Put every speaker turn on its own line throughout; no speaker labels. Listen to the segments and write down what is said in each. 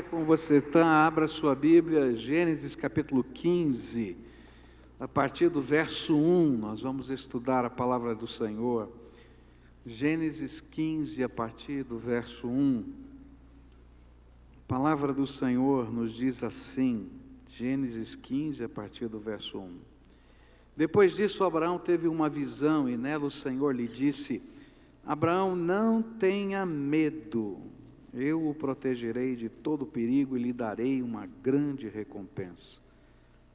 Como você está, abra sua Bíblia, Gênesis capítulo 15, a partir do verso 1, nós vamos estudar a palavra do Senhor. Gênesis 15, a partir do verso 1. A palavra do Senhor nos diz assim, Gênesis 15, a partir do verso 1. Depois disso, Abraão teve uma visão e nela o Senhor lhe disse: Abraão, não tenha medo. Eu o protegerei de todo perigo e lhe darei uma grande recompensa.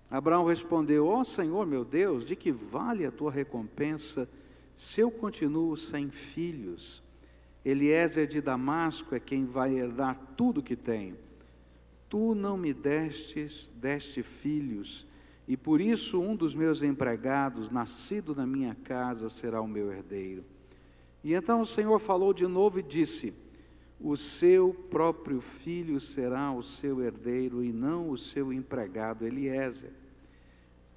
Abraão respondeu: ó Senhor meu Deus, de que vale a tua recompensa se eu continuo sem filhos? Eliezer de Damasco é quem vai herdar tudo que tenho. Tu não me deste filhos, e por isso um dos meus empregados, nascido na minha casa, será o meu herdeiro. E então o Senhor falou de novo e disse: o seu próprio filho será o seu herdeiro e não o seu empregado Eliezer.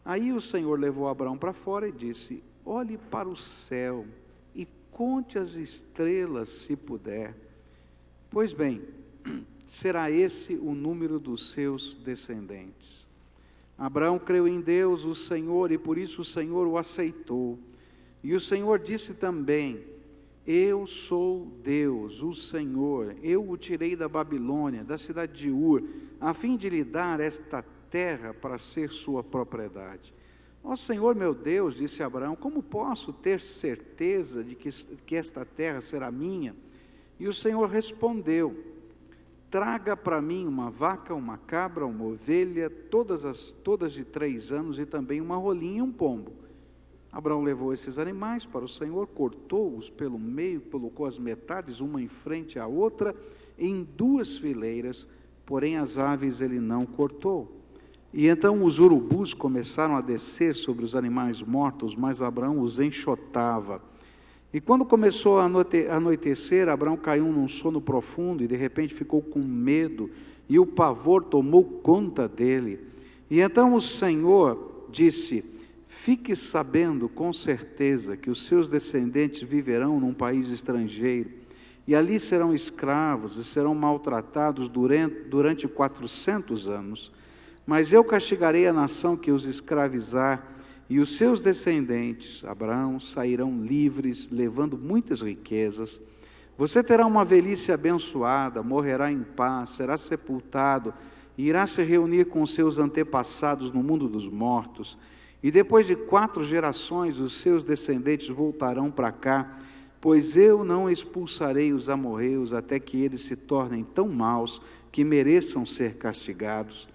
Aí o Senhor levou Abraão para fora e disse: olhe para o céu e conte as estrelas se puder. Pois bem, será esse o número dos seus descendentes. Abraão creu em Deus, o Senhor, e por isso o Senhor o aceitou. E o Senhor disse também: eu sou Deus, o Senhor, eu o tirei da Babilônia, da cidade de Ur, a fim de lhe dar esta terra para ser sua propriedade. Ó Senhor meu Deus, disse Abraão, como posso ter certeza de que esta terra será minha? E o Senhor respondeu: traga para mim uma vaca, uma cabra, uma ovelha, todas de 3 anos, e também uma rolinha e um pombo. Abraão levou esses animais para o Senhor, cortou-os pelo meio, colocou as metades, uma em frente à outra, em 2 fileiras, porém as aves ele não cortou. E então os urubus começaram a descer sobre os animais mortos, mas Abraão os enxotava. E quando começou a anoitecer, Abraão caiu num sono profundo e de repente ficou com medo, e o pavor tomou conta dele. E então o Senhor disse: fique sabendo com certeza que os seus descendentes viverão num país estrangeiro, e ali serão escravos e serão maltratados durante 400 anos. Mas eu castigarei a nação que os escravizar, e os seus descendentes, Abraão, sairão livres, levando muitas riquezas. Você terá uma velhice abençoada, morrerá em paz, será sepultado, e irá se reunir com seus antepassados no mundo dos mortos. E depois de 4 gerações, os seus descendentes voltarão para cá, pois eu não expulsarei os amorreus até que eles se tornem tão maus que mereçam ser castigados.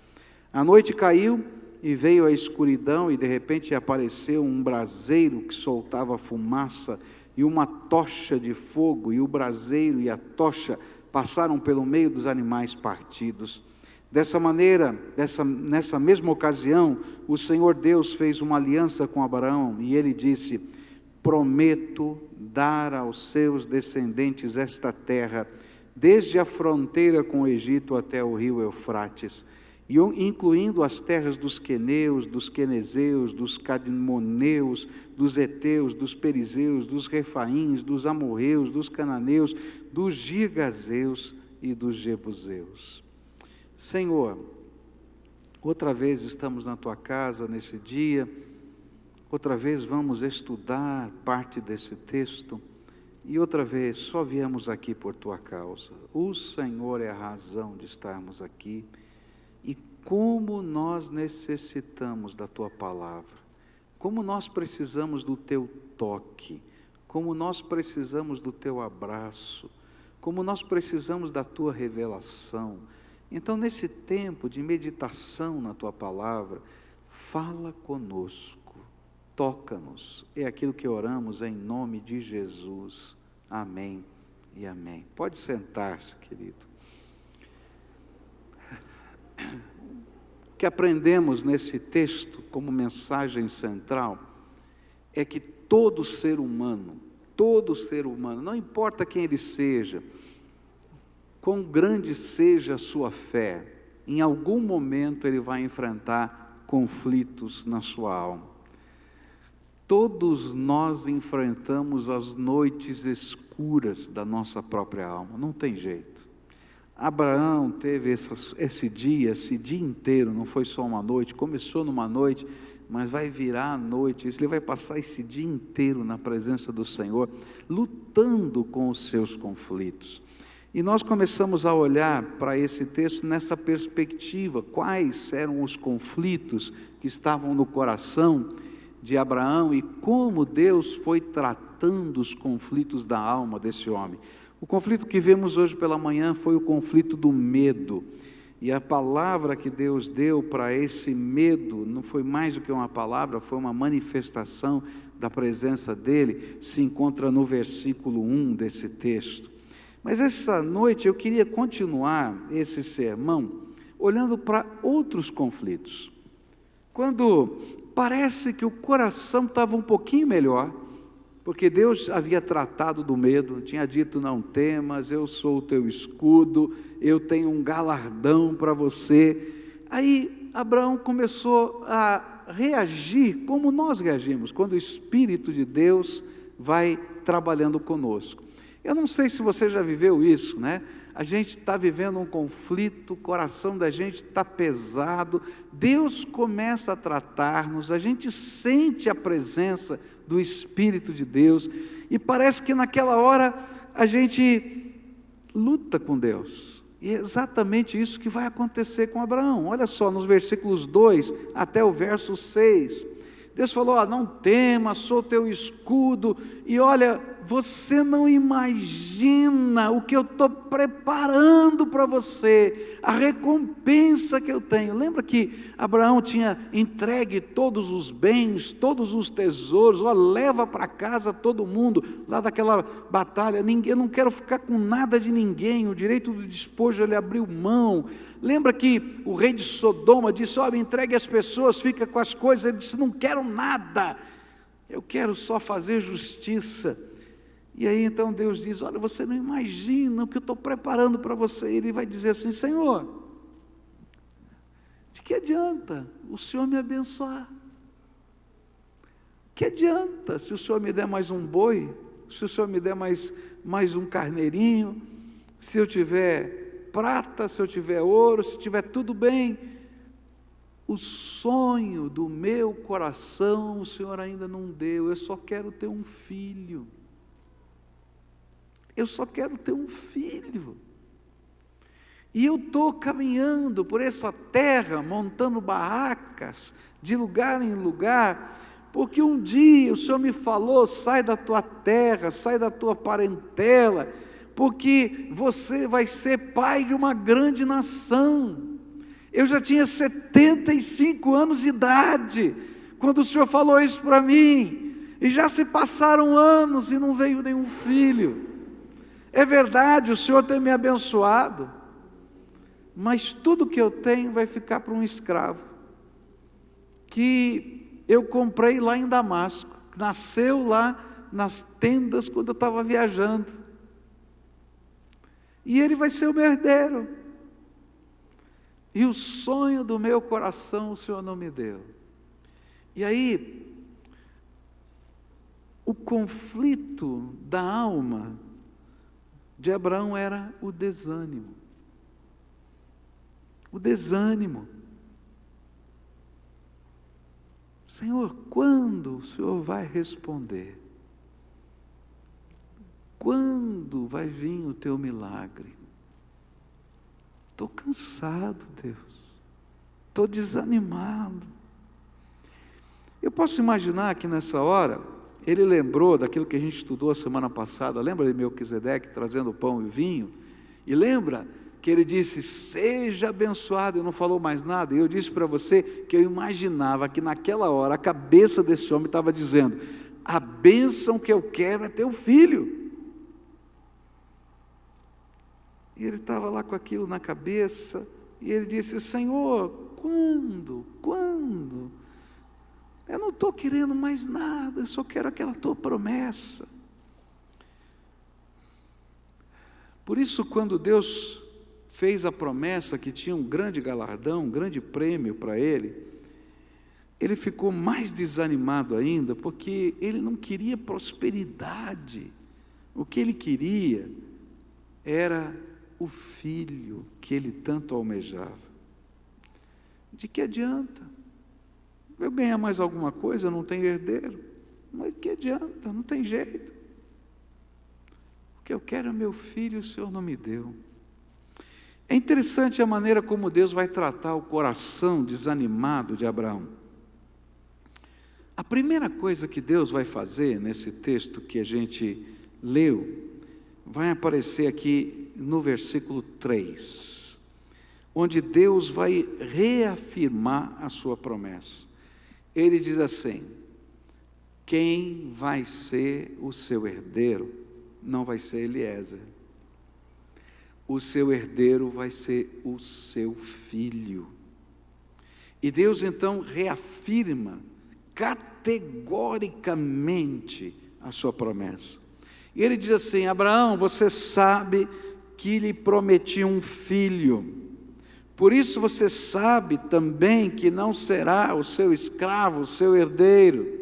A noite caiu e veio a escuridão, e de repente apareceu um braseiro que soltava fumaça e uma tocha de fogo, e o braseiro e a tocha passaram pelo meio dos animais partidos. Dessa maneira, nessa mesma ocasião, o Senhor Deus fez uma aliança com Abraão, e ele disse: prometo dar aos seus descendentes esta terra, desde a fronteira com o Egito até o rio Eufrates, e incluindo as terras dos queneus, dos quenezeus, dos cadmoneus, dos heteus, dos perizeus, dos refaíns, dos amorreus, dos cananeus, dos girgazeus e dos jebuseus. Senhor, outra vez estamos na Tua casa nesse dia, outra vez vamos estudar parte desse texto, e outra vez só viemos aqui por Tua causa. O Senhor é a razão de estarmos aqui, e como nós necessitamos da Tua palavra, como nós precisamos do Teu toque, como nós precisamos do Teu abraço, como nós precisamos da Tua revelação. Então, nesse tempo de meditação na Tua palavra, fala conosco, toca-nos. É aquilo que oramos em nome de Jesus. Amém e amém. Pode sentar-se, querido. O que aprendemos nesse texto como mensagem central é que todo ser humano, não importa quem ele seja, quão grande seja a sua fé, em algum momento ele vai enfrentar conflitos na sua alma. Todos nós enfrentamos as noites escuras da nossa própria alma, não tem jeito. Abraão teve esse dia inteiro, não foi só uma noite, começou numa noite, mas vai virar à noite, ele vai passar esse dia inteiro na presença do Senhor, lutando com os seus conflitos. E nós começamos a olhar para esse texto nessa perspectiva, quais eram os conflitos que estavam no coração de Abraão e como Deus foi tratando os conflitos da alma desse homem. O conflito que vemos hoje pela manhã foi o conflito do medo. E a palavra que Deus deu para esse medo, não foi mais do que uma palavra, foi uma manifestação da presença dele, se encontra no versículo 1 desse texto. Mas essa noite eu queria continuar esse sermão, olhando para outros conflitos. Quando parece que o coração estava um pouquinho melhor, porque Deus havia tratado do medo, tinha dito: não temas, eu sou o teu escudo, eu tenho um galardão para você. Aí Abraão começou a reagir como nós reagimos, quando o Espírito de Deus vai trabalhando conosco. Eu não sei se você já viveu isso, né? A gente está vivendo um conflito, o coração da gente está pesado, Deus começa a tratar-nos, a gente sente a presença do Espírito de Deus, e parece que naquela hora a gente luta com Deus, e é exatamente isso que vai acontecer com Abraão. Olha só, nos versículos 2 até o verso 6, Deus falou: não temas, sou teu escudo, e olha, você não imagina o que eu estou preparando para você, a recompensa que eu tenho. Lembra que Abraão tinha entregue todos os bens, todos os tesouros, leva para casa todo mundo, lá daquela batalha, eu não quero ficar com nada de ninguém, o direito do despojo ele abriu mão. Lembra que o rei de Sodoma disse: me entregue as pessoas, fica com as coisas. Ele disse: não quero nada, eu quero só fazer justiça. E aí então Deus diz: olha, você não imagina o que eu estou preparando para você. Ele vai dizer assim: Senhor, de que adianta o Senhor me abençoar? Que adianta se o Senhor me der mais um boi, se o Senhor me der mais um carneirinho, se eu tiver prata, se eu tiver ouro, se tiver tudo bem? O sonho do meu coração o Senhor ainda não deu, eu só quero ter um filho. Eu só quero ter um filho. E eu estou caminhando por essa terra, montando barracas, de lugar em lugar, porque um dia o Senhor me falou: sai da tua terra, sai da tua parentela, porque você vai ser pai de uma grande nação. Eu já tinha 75 anos de idade, quando o Senhor falou isso para mim, e já se passaram anos e não veio nenhum filho. É verdade, o Senhor tem me abençoado, mas tudo que eu tenho vai ficar para um escravo, que eu comprei lá em Damasco, nasceu lá nas tendas quando eu estava viajando, e ele vai ser o meu herdeiro, e o sonho do meu coração o Senhor não me deu. E aí, o conflito da alma de Abraão era o desânimo. O desânimo. Senhor, quando o Senhor vai responder? Quando vai vir o teu milagre? Estou cansado, Deus. Estou desanimado. Eu posso imaginar que nessa hora ele lembrou daquilo que a gente estudou a semana passada. Lembra de Melquisedeque trazendo o pão e o vinho? E lembra que ele disse: seja abençoado, e não falou mais nada. E eu disse para você que eu imaginava que naquela hora a cabeça desse homem estava dizendo: a bênção que eu quero é ter um filho. E ele estava lá com aquilo na cabeça, e ele disse: Senhor, quando? Eu não estou querendo mais nada, eu só quero aquela tua promessa. Por isso, quando Deus fez a promessa que tinha um grande galardão, um grande prêmio para ele, ele ficou mais desanimado ainda, porque ele não queria prosperidade. O que ele queria era o filho que ele tanto almejava. De que adianta? Eu ganhar mais alguma coisa, eu não tenho herdeiro. Mas de que adianta? Não tem jeito. O que eu quero é meu filho, o Senhor não me deu. É interessante a maneira como Deus vai tratar o coração desanimado de Abraão. A primeira coisa que Deus vai fazer nesse texto que a gente leu, vai aparecer aqui no versículo 3, onde Deus vai reafirmar a sua promessa. Ele diz assim: quem vai ser o seu herdeiro não vai ser Eliezer. O seu herdeiro vai ser o seu filho. E Deus então reafirma categoricamente a sua promessa. E ele diz assim: Abraão, você sabe que lhe prometi um filho. Por isso você sabe também que não será o seu escravo, o seu herdeiro.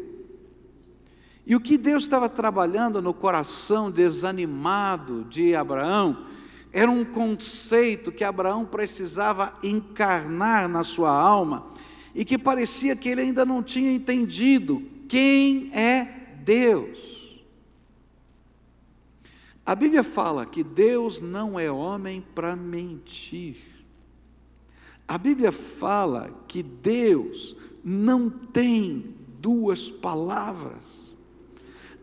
E o que Deus estava trabalhando no coração desanimado de Abraão era um conceito que Abraão precisava encarnar na sua alma e que parecia que ele ainda não tinha entendido quem é Deus. A Bíblia fala que Deus não é homem para mentir. A Bíblia fala que Deus não tem duas palavras.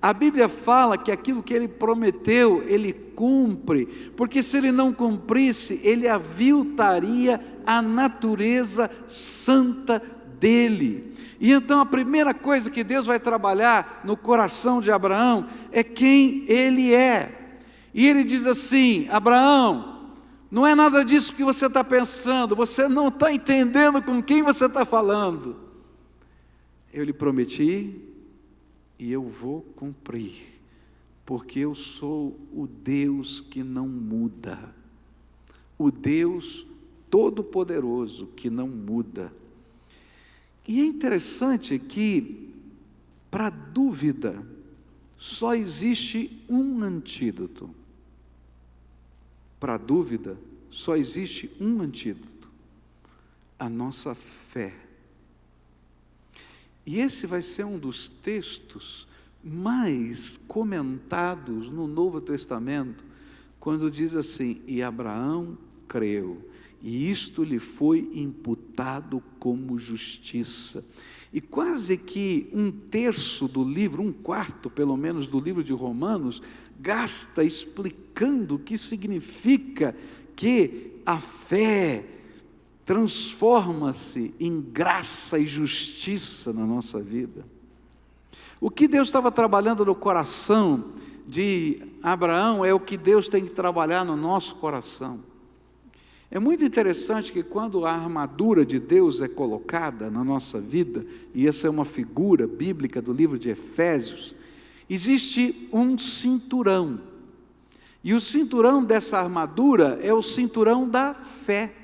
A Bíblia fala que aquilo que Ele prometeu, Ele cumpre, porque se Ele não cumprisse, Ele aviltaria a natureza santa dEle. E então a primeira coisa que Deus vai trabalhar no coração de Abraão é quem Ele é. E Ele diz assim: Abraão, não é nada disso que você está pensando, você não está entendendo com quem você está falando. Eu lhe prometi e eu vou cumprir, porque eu sou o Deus que não muda, o Deus Todo-Poderoso que não muda. E é interessante que, para a dúvida, só existe um antídoto. Para a dúvida, só existe um antídoto: a nossa fé. E esse vai ser um dos textos mais comentados no Novo Testamento, quando diz assim: e Abraão creu, e isto lhe foi imputado como justiça. E quase que um terço do livro, um quarto pelo menos do livro de Romanos, gasta explicando o que significa que a fé transforma-se em graça e justiça na nossa vida. O que Deus estava trabalhando no coração de Abraão é o que Deus tem que trabalhar no nosso coração. É muito interessante que quando a armadura de Deus é colocada na nossa vida, e essa é uma figura bíblica do livro de Efésios, existe um cinturão. E o cinturão dessa armadura é o cinturão da fé.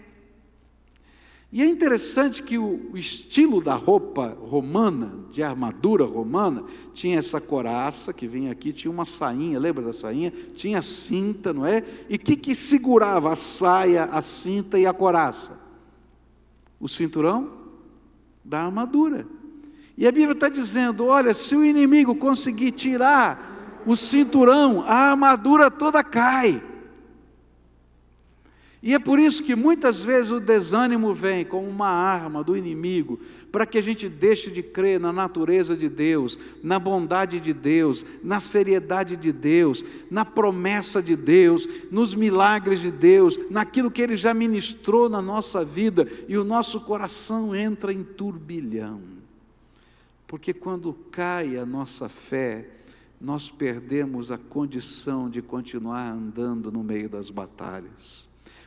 E é interessante que o estilo da roupa romana, de armadura romana, tinha essa couraça que vinha aqui, tinha uma sainha, lembra da sainha? Tinha cinta, não é? E o que segurava a saia, a cinta e a couraça? O cinturão da armadura. E a Bíblia está dizendo: olha, se o inimigo conseguir tirar o cinturão, a armadura toda cai. E é por isso que muitas vezes o desânimo vem como uma arma do inimigo, para que a gente deixe de crer na natureza de Deus, na bondade de Deus, na seriedade de Deus, na promessa de Deus, nos milagres de Deus, naquilo que Ele já ministrou na nossa vida, e o nosso coração entra em turbilhão. Porque quando cai a nossa fé, nós perdemos a condição de continuar andando no meio das batalhas.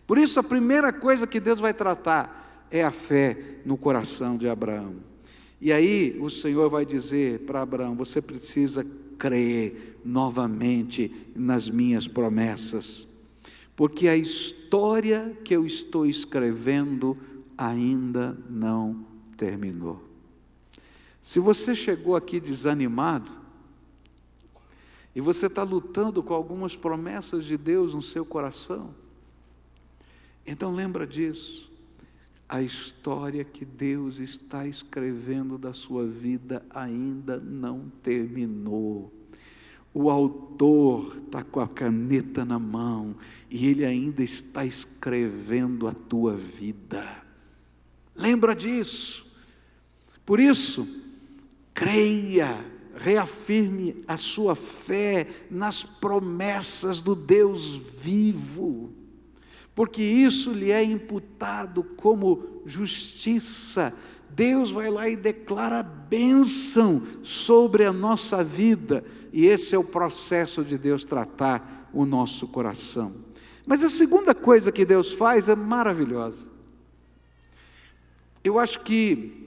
Por isso a primeira coisa que Deus vai tratar é a fé no coração de Abraão. E aí o Senhor vai dizer para Abraão: você precisa crer novamente nas minhas promessas, porque a história que eu estou escrevendo ainda não terminou. Se você chegou aqui desanimado, e você está lutando com algumas promessas de Deus no seu coração, Então lembra disso. A história que Deus está escrevendo da sua vida ainda não terminou. O autor está com a caneta na mão e ele ainda está escrevendo a tua vida. Lembra disso. Por isso, creia, reafirme a sua fé nas promessas do Deus vivo, porque isso lhe é imputado como justiça. Deus vai lá e declara bênção sobre a nossa vida, e esse é o processo de Deus tratar o nosso coração. Mas a segunda coisa que Deus faz é maravilhosa. Eu acho que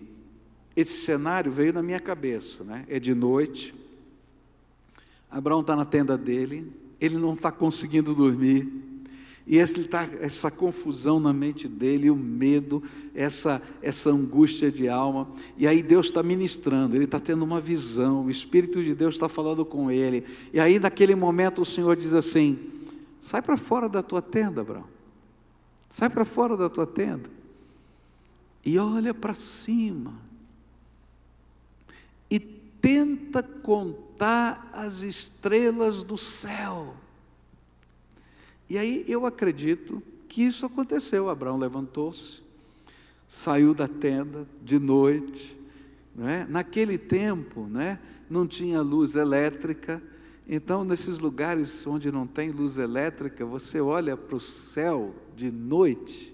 esse cenário veio na minha cabeça, né? É de noite, Abraão está na tenda dele, ele não está conseguindo dormir, e essa confusão na mente dele, o medo, essa angústia de alma, e aí Deus está ministrando, ele está tendo uma visão, o Espírito de Deus está falando com ele, e aí naquele momento o Senhor diz assim: sai para fora da tua tenda, Abraão, sai para fora da tua tenda, e olha para cima, e tenta contar as estrelas do céu. E aí eu acredito que isso aconteceu. Abraão levantou-se, saiu da tenda de noite, né? Naquele tempo, né, não tinha luz elétrica, então nesses lugares onde não tem luz elétrica, você olha para o céu de noite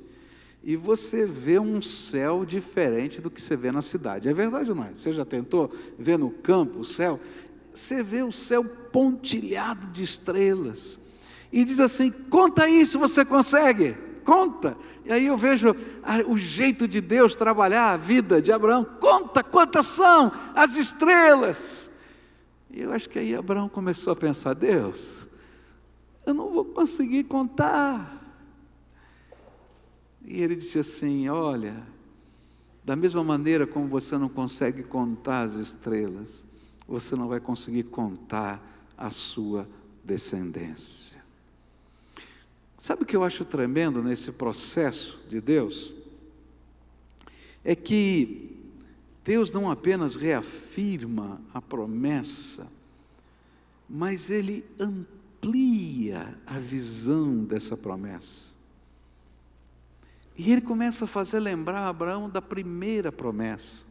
e você vê um céu diferente do que você vê na cidade. É verdade ou não é? Você já tentou ver no campo o céu? Você vê o céu pontilhado de estrelas. E diz assim: conta aí se você consegue, conta. E aí eu vejo o jeito de Deus trabalhar a vida de Abraão. Conta quantas são as estrelas. E eu acho que aí Abraão começou a pensar: Deus, eu não vou conseguir contar. E ele disse assim: olha, da mesma maneira como você não consegue contar as estrelas, você não vai conseguir contar a sua descendência. Sabe o que eu acho tremendo nesse processo de Deus? É que Deus não apenas reafirma a promessa, mas Ele amplia a visão dessa promessa. E Ele começa a fazer lembrar Abraão da primeira promessa.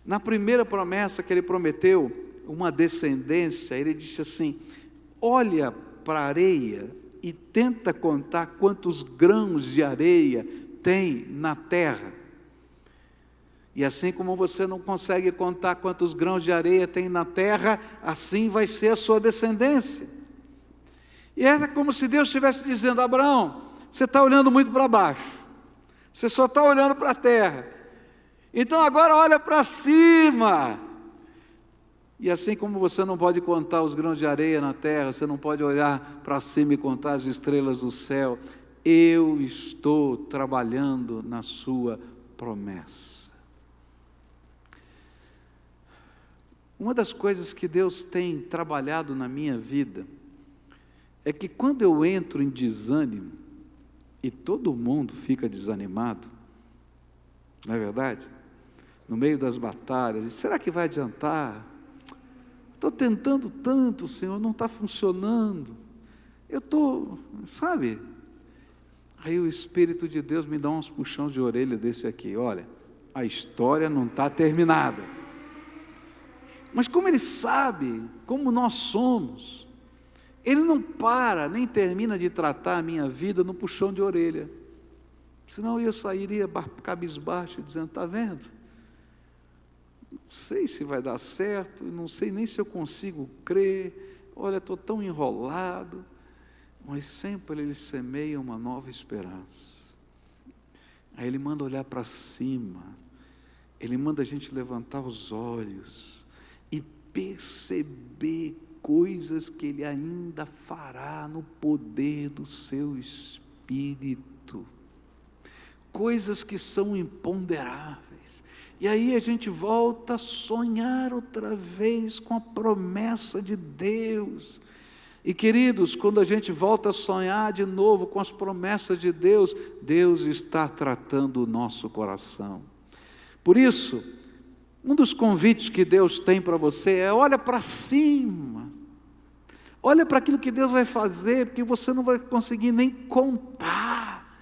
Na primeira promessa que Ele prometeu uma descendência, Ele disse assim: olha para a areia e tenta contar quantos grãos de areia tem na terra. E assim como você não consegue contar quantos grãos de areia tem na terra, assim vai ser a sua descendência. E era como se Deus estivesse dizendo: Abraão, você está olhando muito para baixo, você só está olhando para a terra, então agora olha para cima. E assim como você não pode contar os grãos de areia na terra, você não pode olhar para cima e contar as estrelas do céu, eu estou trabalhando na sua promessa. Uma das coisas que Deus tem trabalhado na minha vida é que quando eu entro em desânimo, e todo mundo fica desanimado, não é verdade? No meio das batalhas, e será que vai adiantar? Estou tentando tanto, Senhor, não está funcionando. Eu estou, sabe? Aí o Espírito de Deus me dá uns puxões de orelha desse aqui: olha, a história não está terminada. Mas como Ele sabe como nós somos, Ele não para, nem termina de tratar a minha vida no puxão de orelha. Senão eu sairia cabisbaixo, dizendo: está vendo? Não sei se vai dar certo, não sei nem se eu consigo crer, olha, estou tão enrolado. Mas sempre Ele semeia uma nova esperança. Aí Ele manda olhar para cima, Ele manda a gente levantar os olhos e perceber coisas que Ele ainda fará no poder do Seu Espírito, coisas que são imponderáveis. E aí a gente volta a sonhar outra vez com a promessa de Deus. E queridos, quando a gente volta a sonhar de novo com as promessas de Deus, Deus está tratando o nosso coração. Por isso, um dos convites que Deus tem para você é: olha para cima, olha para aquilo que Deus vai fazer, porque você não vai conseguir nem contar,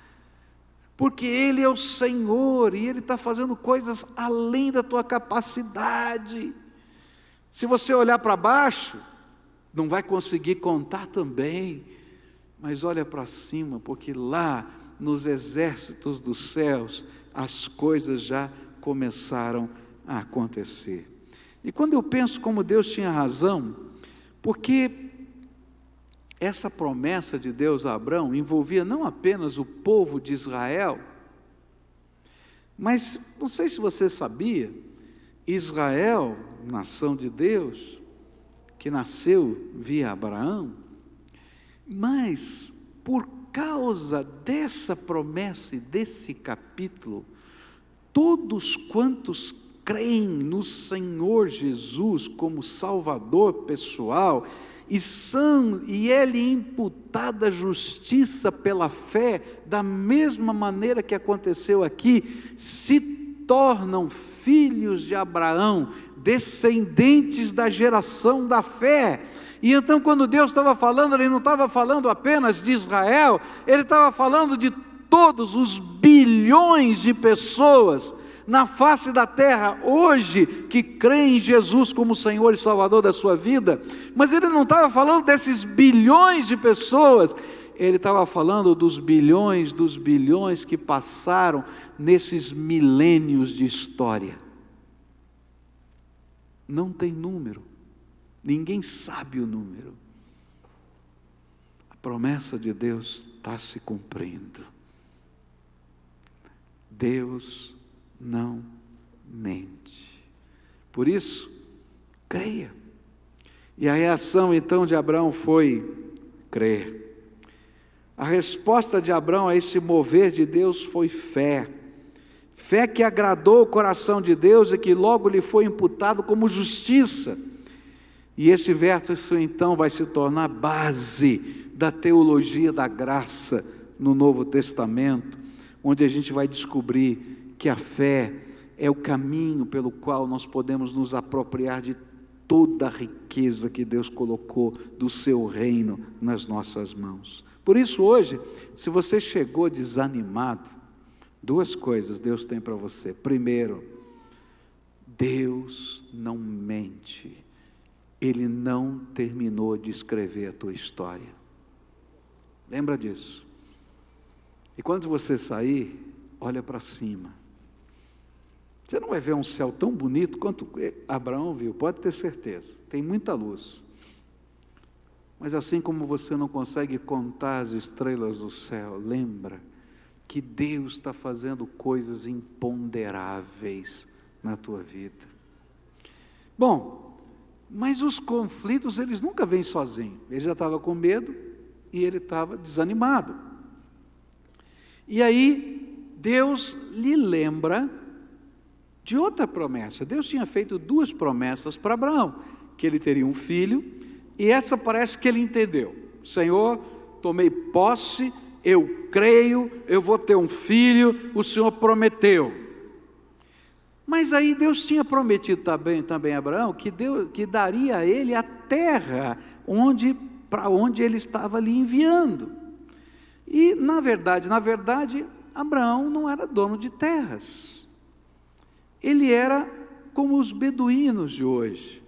porque Ele é o Senhor, e Ele está fazendo coisas além da tua capacidade. Se você olhar para baixo, não vai conseguir contar também, mas olha para cima, porque lá nos exércitos dos céus, as coisas já começaram a acontecer. E quando eu penso como Deus tinha razão, porque essa promessa de Deus a Abraão envolvia não apenas o povo de Israel, mas não sei se você sabia, Israel, nação de Deus, que nasceu via Abraão, mas por causa dessa promessa e desse capítulo, todos quantos creem no Senhor Jesus como Salvador pessoal, e Ele imputada justiça pela fé, da mesma maneira que aconteceu aqui, se tornam filhos de Abraão, descendentes da geração da fé. E então, quando Deus estava falando, Ele não estava falando apenas de Israel, Ele estava falando de todos os bilhões de pessoas na face da terra hoje que creem em Jesus como Senhor e Salvador da sua vida. Mas Ele não estava falando desses bilhões de pessoas, Ele estava falando dos bilhões que passaram nesses milênios de história. Não tem número, ninguém sabe o número. A promessa de Deus está se cumprindo. Deus não mente. Por isso, creia. E a reação então de Abraão foi crer. A resposta de Abraão a esse mover de Deus foi fé. Fé que agradou o coração de Deus e que logo lhe foi imputado como justiça. E esse verso então vai se tornar base da teologia da graça no Novo Testamento, onde a gente vai descobrir que a fé é o caminho pelo qual nós podemos nos apropriar de toda a riqueza que Deus colocou do seu reino nas nossas mãos. Por isso hoje, se você chegou desanimado, duas coisas Deus tem para você. Primeiro, Deus não mente. Ele não terminou de escrever a tua história. Lembra disso. E quando você sair, olha para cima. Você não vai ver um céu tão bonito quanto Abraão viu, pode ter certeza. Tem muita luz. Mas assim como você não consegue contar as estrelas do céu, lembra que Deus está fazendo coisas imponderáveis na tua vida. Bom, mas os conflitos, eles nunca vêm sozinhos. Ele já estava com medo e ele estava desanimado. E aí, Deus lhe lembra de outra promessa. Deus tinha feito duas promessas para Abraão, que ele teria um filho, e essa parece que ele entendeu. Senhor, tomei posse, eu creio, eu vou ter um filho, o Senhor prometeu. Mas aí Deus tinha prometido também a Abraão que daria a ele a terra para onde ele estava lhe enviando. E na verdade, Abraão não era dono de terras. Ele era como os beduínos de hoje.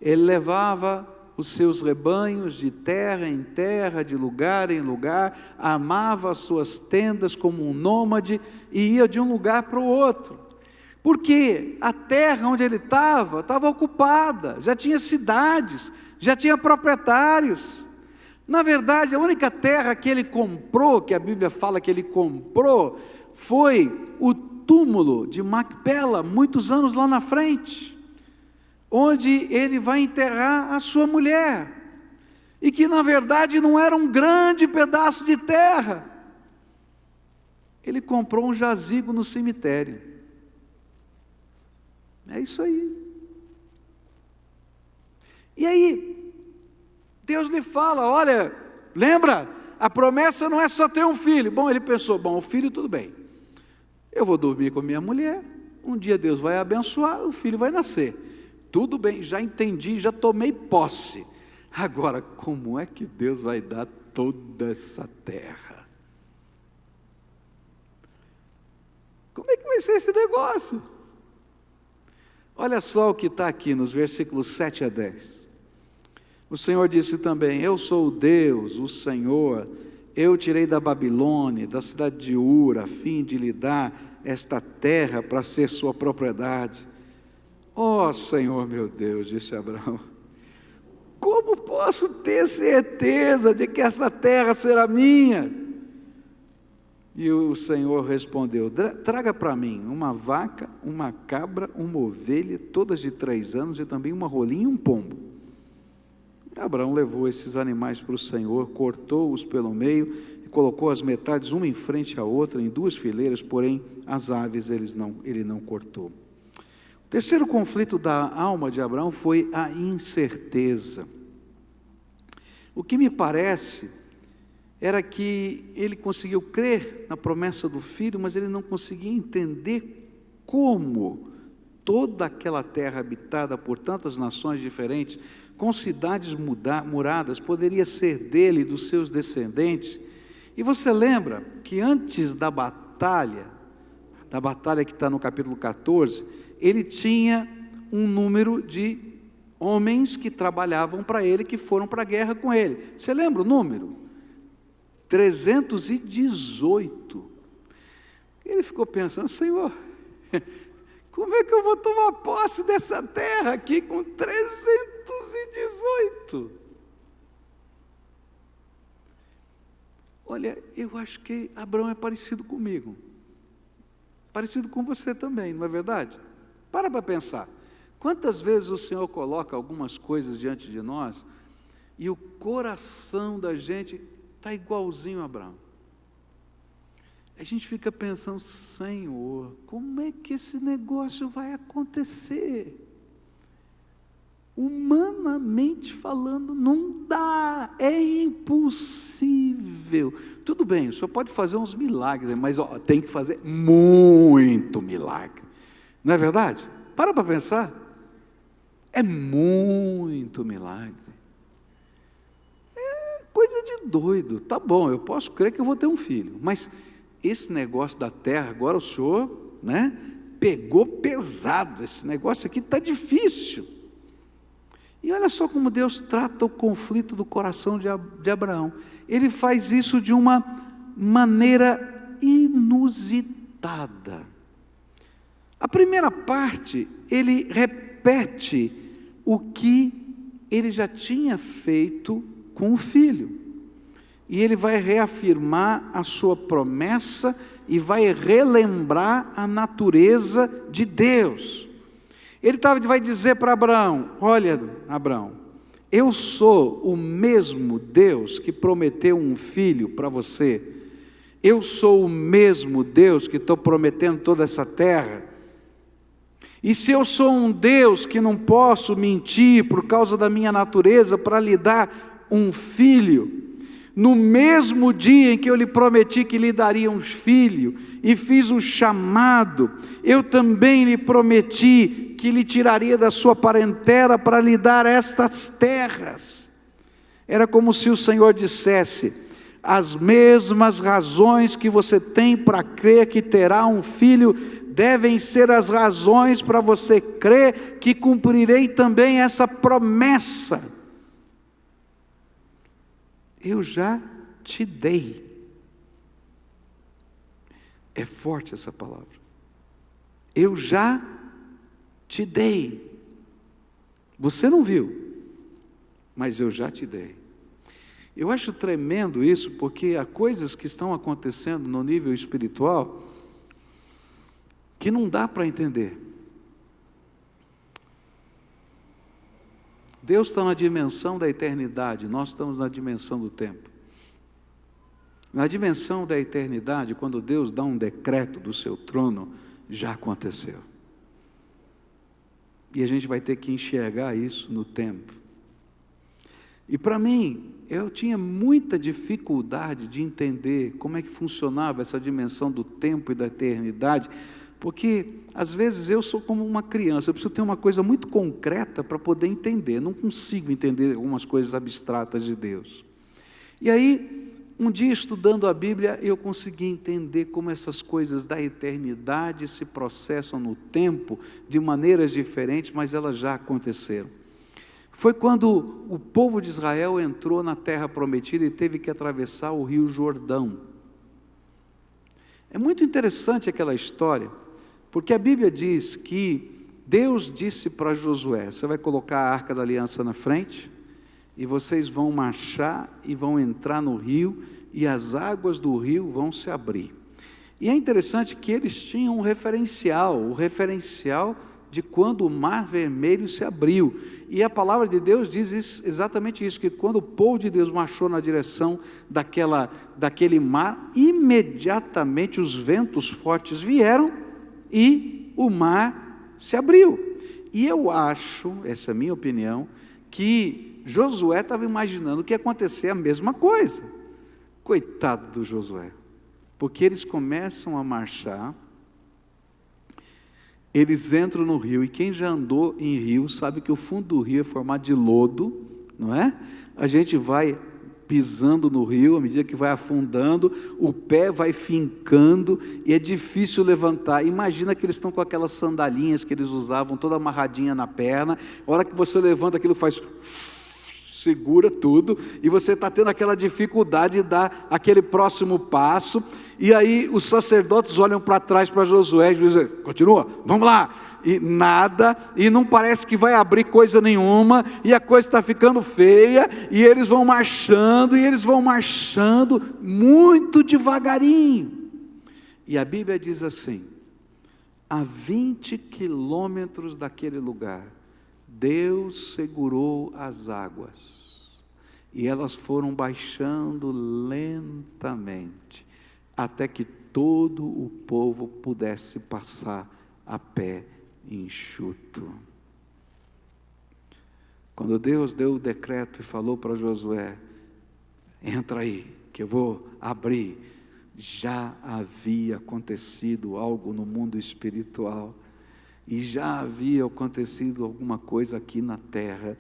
Ele levava os seus rebanhos de terra em terra, de lugar em lugar, amava as suas tendas como um nômade e ia de um lugar para o outro. Porque a terra onde ele estava ocupada, já tinha cidades, já tinha proprietários. Na verdade, a única terra que ele comprou, que a Bíblia fala que ele comprou, foi o túmulo de Macpela, muitos anos lá na frente, onde ele vai enterrar a sua mulher, e que na verdade não era um grande pedaço de terra. Ele comprou um jazigo no cemitério. É isso aí. E aí, Deus lhe fala: olha, lembra, a promessa não é só ter um filho. Bom, ele pensou: bom, o filho tudo bem, eu vou dormir com a minha mulher, um dia Deus vai abençoar, o filho vai nascer. Tudo bem, já entendi, já tomei posse. Agora, como é que Deus vai dar toda essa terra? Como é que vai ser esse negócio? Olha só o que está aqui nos versículos 7 a 10. O Senhor disse também: eu sou o Deus, o Senhor, eu tirei da Babilônia, da cidade de Ur, a fim de lhe dar esta terra para ser sua propriedade. Ó Senhor meu Deus, disse Abraão, como posso ter certeza de que essa terra será minha? E o Senhor respondeu: traga para mim uma vaca, uma cabra, uma ovelha, todas de 3 anos, e também uma rolinha e um pombo. E Abraão levou esses animais para o Senhor, cortou-os pelo meio e colocou as metades uma em frente à outra, em 2 fileiras, porém as aves ele não cortou. O terceiro conflito da alma de Abraão foi a incerteza. O que me parece era que ele conseguiu crer na promessa do filho, mas ele não conseguia entender como toda aquela terra habitada por tantas nações diferentes, com cidades muradas, poderia ser dele e dos seus descendentes. E você lembra que antes da batalha que está no capítulo 14, ele tinha um número de homens que trabalhavam para ele, que foram para a guerra com ele. Você lembra o número? 318. Ele ficou pensando: Senhor, como é que eu vou tomar posse dessa terra aqui com 318? Olha, eu acho que Abraão é parecido comigo, parecido com você também, não é verdade? Para pensar, quantas vezes o Senhor coloca algumas coisas diante de nós e o coração da gente está igualzinho a Abraão. A gente fica pensando: Senhor, como é que esse negócio vai acontecer? Humanamente falando, não dá, é impossível. Tudo bem, o Senhor pode fazer uns milagres, mas tem que fazer muito milagre, não é verdade? Para pensar, é muito milagre. Coisa de doido. Tá bom, eu posso crer que eu vou ter um filho, mas esse negócio da terra, agora o senhor, pegou pesado, esse negócio aqui está difícil. E olha só como Deus trata o conflito do coração de Abraão. Ele faz isso de uma maneira inusitada. A primeira parte, ele repete o que ele já tinha feito com o filho, e ele vai reafirmar a sua promessa e vai relembrar a natureza de Deus. Ele vai dizer para Abraão: olha, Abraão, eu sou o mesmo Deus que prometeu um filho para você, eu sou o mesmo Deus que estou prometendo toda essa terra. E se eu sou um Deus que não posso mentir por causa da minha natureza para lhe dar um filho, no mesmo dia em que eu lhe prometi que lhe daria um filho, e fiz o chamado, eu também lhe prometi que lhe tiraria da sua parentela para lhe dar estas terras. Era como se o Senhor dissesse: as mesmas razões que você tem para crer que terá um filho, devem ser as razões para você crer que cumprirei também essa promessa. Eu já te dei. É forte essa palavra. Eu já te dei. Você não viu, mas eu já te dei. Eu acho tremendo isso, porque há coisas que estão acontecendo no nível espiritual que não dá para entender. Deus está na dimensão da eternidade, nós estamos na dimensão do tempo. Na dimensão da eternidade, quando Deus dá um decreto do seu trono, já aconteceu. E a gente vai ter que enxergar isso no tempo. E para mim, eu tinha muita dificuldade de entender como é que funcionava essa dimensão do tempo e da eternidade, porque às vezes eu sou como uma criança, eu preciso ter uma coisa muito concreta para poder entender, não consigo entender algumas coisas abstratas de Deus. E aí, um dia estudando a Bíblia, eu consegui entender como essas coisas da eternidade se processam no tempo de maneiras diferentes, mas elas já aconteceram. Foi quando o povo de Israel entrou na terra prometida e teve que atravessar o rio Jordão. É muito interessante aquela história, porque a Bíblia diz que Deus disse para Josué: você vai colocar a arca da aliança na frente, e vocês vão marchar e vão entrar no rio, e as águas do rio vão se abrir. E é interessante que eles tinham um referencial, o referencial de quando o mar vermelho se abriu. E a palavra de Deus diz exatamente isso, que quando o povo de Deus marchou na direção daquele mar, imediatamente os ventos fortes vieram e o mar se abriu. E eu acho, essa é a minha opinião, que Josué estava imaginando que ia acontecer a mesma coisa. Coitado do Josué, porque eles começam a marchar, eles entram no rio, e quem já andou em rio sabe que o fundo do rio é formado de lodo, não é? A gente vai pisando no rio, à medida que vai afundando, o pé vai fincando, e é difícil levantar. Imagina que eles estão com aquelas sandalinhas que eles usavam, toda amarradinha na perna, a hora que você levanta, aquilo faz... segura tudo, e você está tendo aquela dificuldade de dar aquele próximo passo, e aí os sacerdotes olham para trás para Josué, e dizem: continua, vamos lá, e nada, e não parece que vai abrir coisa nenhuma, e a coisa está ficando feia, e eles vão marchando, muito devagarinho, e a Bíblia diz assim: a 20 quilômetros daquele lugar, Deus segurou as águas, e elas foram baixando lentamente, até que todo o povo pudesse passar a pé enxuto. Quando Deus deu o decreto e falou para Josué: entra aí, que eu vou abrir, já havia acontecido algo no mundo espiritual, e já havia acontecido alguma coisa aqui na terra,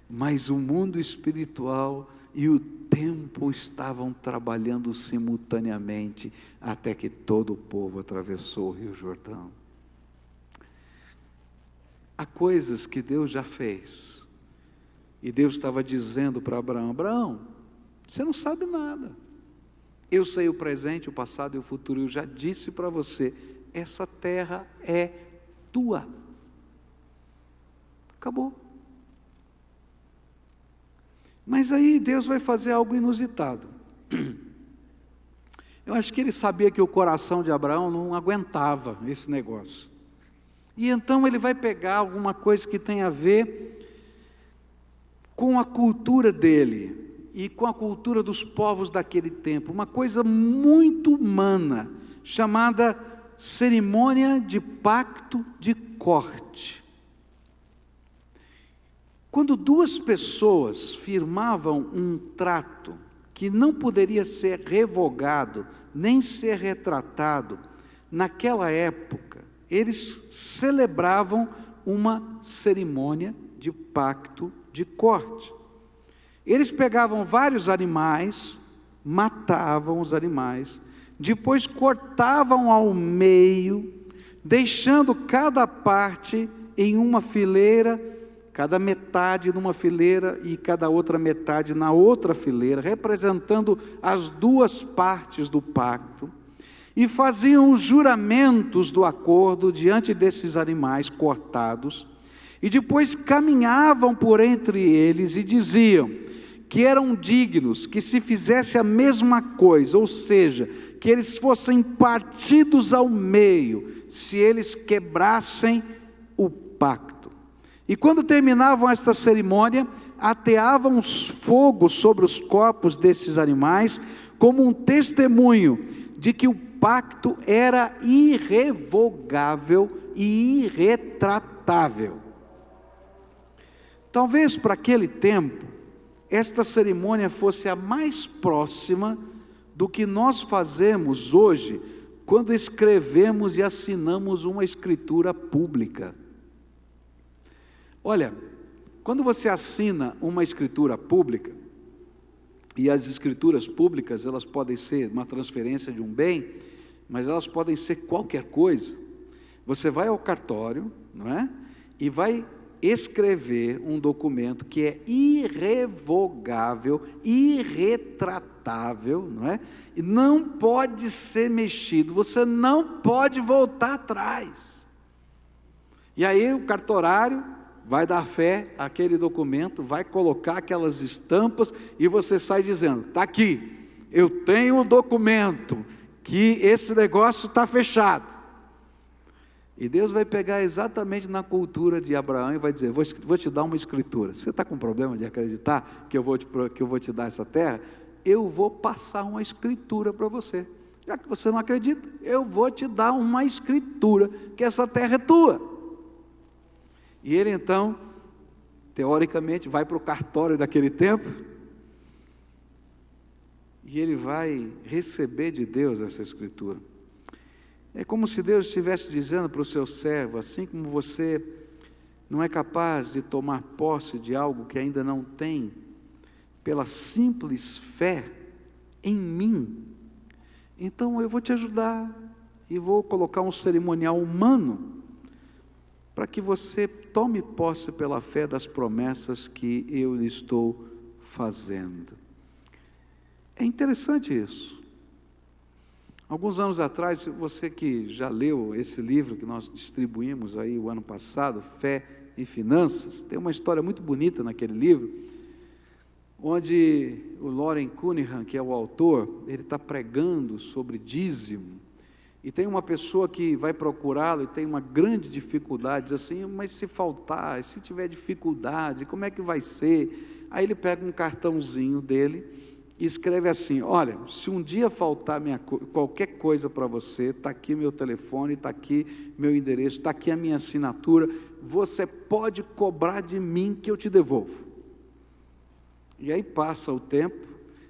mas o mundo espiritual e o tempo estavam trabalhando simultaneamente, até que todo o povo atravessou o Rio Jordão. Há coisas que Deus já fez, e Deus estava dizendo para Abraão: Abraão, você não sabe nada, eu sei o presente, o passado e o futuro, eu já disse para você, essa terra é tua. Acabou. Mas aí Deus vai fazer algo inusitado. Eu acho que ele sabia que o coração de Abraão não aguentava esse negócio. E então ele vai pegar alguma coisa que tem a ver com a cultura dele e com a cultura dos povos daquele tempo, uma coisa muito humana, chamada cerimônia de pacto de corte. Quando duas pessoas firmavam um trato que não poderia ser revogado, nem ser retratado, naquela época, eles celebravam uma cerimônia de pacto de corte. Eles pegavam vários animais, matavam os animais, depois cortavam ao meio, deixando cada parte em uma fileira, cada metade numa fileira e cada outra metade na outra fileira, representando as duas partes do pacto, e faziam os juramentos do acordo diante desses animais cortados, e depois caminhavam por entre eles e diziam que eram dignos, que se fizesse a mesma coisa, ou seja, que eles fossem partidos ao meio, se eles quebrassem o pacto. E quando terminavam esta cerimônia, ateavam os fogos sobre os corpos desses animais, como um testemunho de que o pacto era irrevogável e irretratável. Talvez para aquele tempo, esta cerimônia fosse a mais próxima do que nós fazemos hoje, quando escrevemos e assinamos uma escritura pública. Olha, quando você assina uma escritura pública, e as escrituras públicas, elas podem ser uma transferência de um bem, mas elas podem ser qualquer coisa. Você vai ao cartório, não é? E vai escrever um documento que é irrevogável, irretratável, não é? E não pode ser mexido, você não pode voltar atrás. E aí o cartorário vai dar fé àquele documento, vai colocar aquelas estampas e você sai dizendo: está aqui, eu tenho o documento, que esse negócio está fechado. E Deus vai pegar exatamente na cultura de Abraão e vai dizer: vou te dar uma escritura. Você está com problema de acreditar que eu vou te dar essa terra? Eu vou passar uma escritura para você. Já que você não acredita, eu vou te dar uma escritura, que essa terra é tua. E ele então, teoricamente, vai para o cartório daquele tempo, e ele vai receber de Deus essa escritura. É como se Deus estivesse dizendo para o seu servo: assim como você não é capaz de tomar posse de algo que ainda não tem, pela simples fé em mim, então eu vou te ajudar, e vou colocar um cerimonial humano, para que você tome posse pela fé das promessas que eu lhe estou fazendo. É interessante isso. Alguns anos atrás, você que já leu esse livro que nós distribuímos aí o ano passado, Fé e Finanças, tem uma história muito bonita naquele livro, onde o Loren Cunningham, que é o autor, ele está pregando sobre dízimo, e tem uma pessoa que vai procurá-lo e tem uma grande dificuldade, diz assim: mas se faltar, se tiver dificuldade, como é que vai ser? Aí ele pega um cartãozinho dele e escreve assim: olha, se um dia faltar qualquer coisa para você, está aqui meu telefone, está aqui meu endereço, está aqui a minha assinatura, você pode cobrar de mim que eu te devolvo. E aí passa o tempo,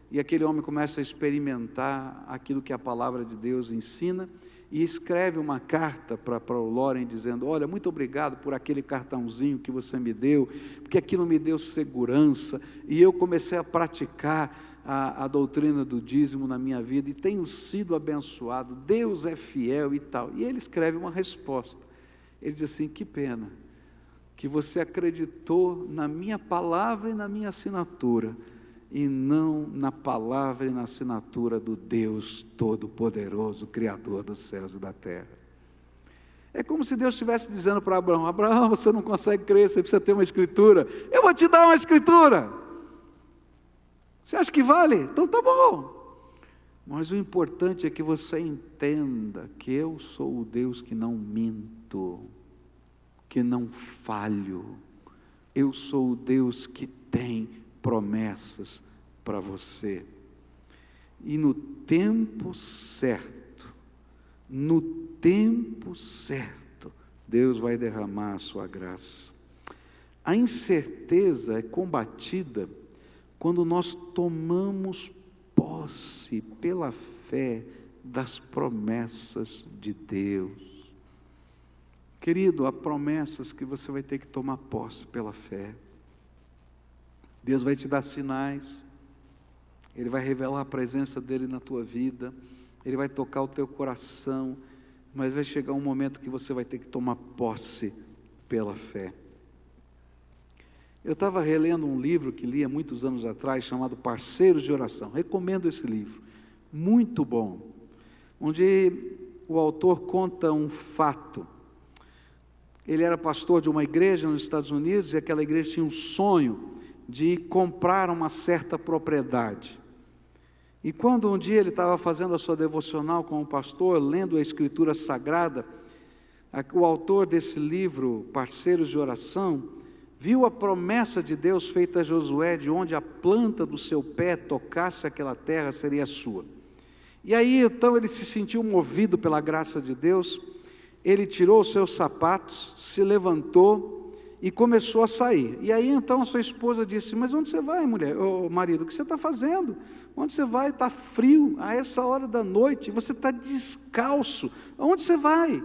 e aquele homem começa a experimentar aquilo que a palavra de Deus ensina, e escreve uma carta para o Loren dizendo: olha, muito obrigado por aquele cartãozinho que você me deu, porque aquilo me deu segurança, e eu comecei a praticar a doutrina do dízimo na minha vida, e tenho sido abençoado, Deus é fiel e tal. E ele escreve uma resposta, ele diz assim: que pena que você acreditou na minha palavra e na minha assinatura, e não na palavra e na assinatura do Deus Todo-Poderoso, Criador dos céus e da terra. É como se Deus estivesse dizendo para Abraão: Abraão, você não consegue crer, você precisa ter uma escritura, eu vou te dar uma escritura. Você acha que vale? Então tá bom. Mas o importante é que você entenda que eu sou o Deus que não minto, que não falho. Eu sou o Deus que tem promessas para você. E no tempo certo, Deus vai derramar a sua graça. A incerteza é combatida quando nós tomamos posse pela fé das promessas de Deus. Querido, há promessas que você vai ter que tomar posse pela fé. Deus vai te dar sinais, Ele vai revelar a presença dEle na tua vida, Ele vai tocar o teu coração, mas vai chegar um momento que você vai ter que tomar posse pela fé. Eu estava relendo um livro que li há muitos anos atrás, chamado Parceiros de Oração. Recomendo esse livro, muito bom, onde o autor conta um fato. Ele era pastor de uma igreja nos Estados Unidos, e aquela igreja tinha um sonho de comprar uma certa propriedade. E quando um dia ele estava fazendo a sua devocional com o pastor, lendo a Escritura Sagrada, o autor desse livro, Parceiros de Oração, viu a promessa de Deus feita a Josué, de onde a planta do seu pé tocasse aquela terra, seria sua. E aí então ele se sentiu movido pela graça de Deus, ele tirou os seus sapatos, se levantou e começou a sair. E aí então a sua esposa disse: mas onde você vai, mulher, ô marido, o que você está fazendo? Onde você vai? Está frio, a essa hora da noite, você está descalço, aonde você vai?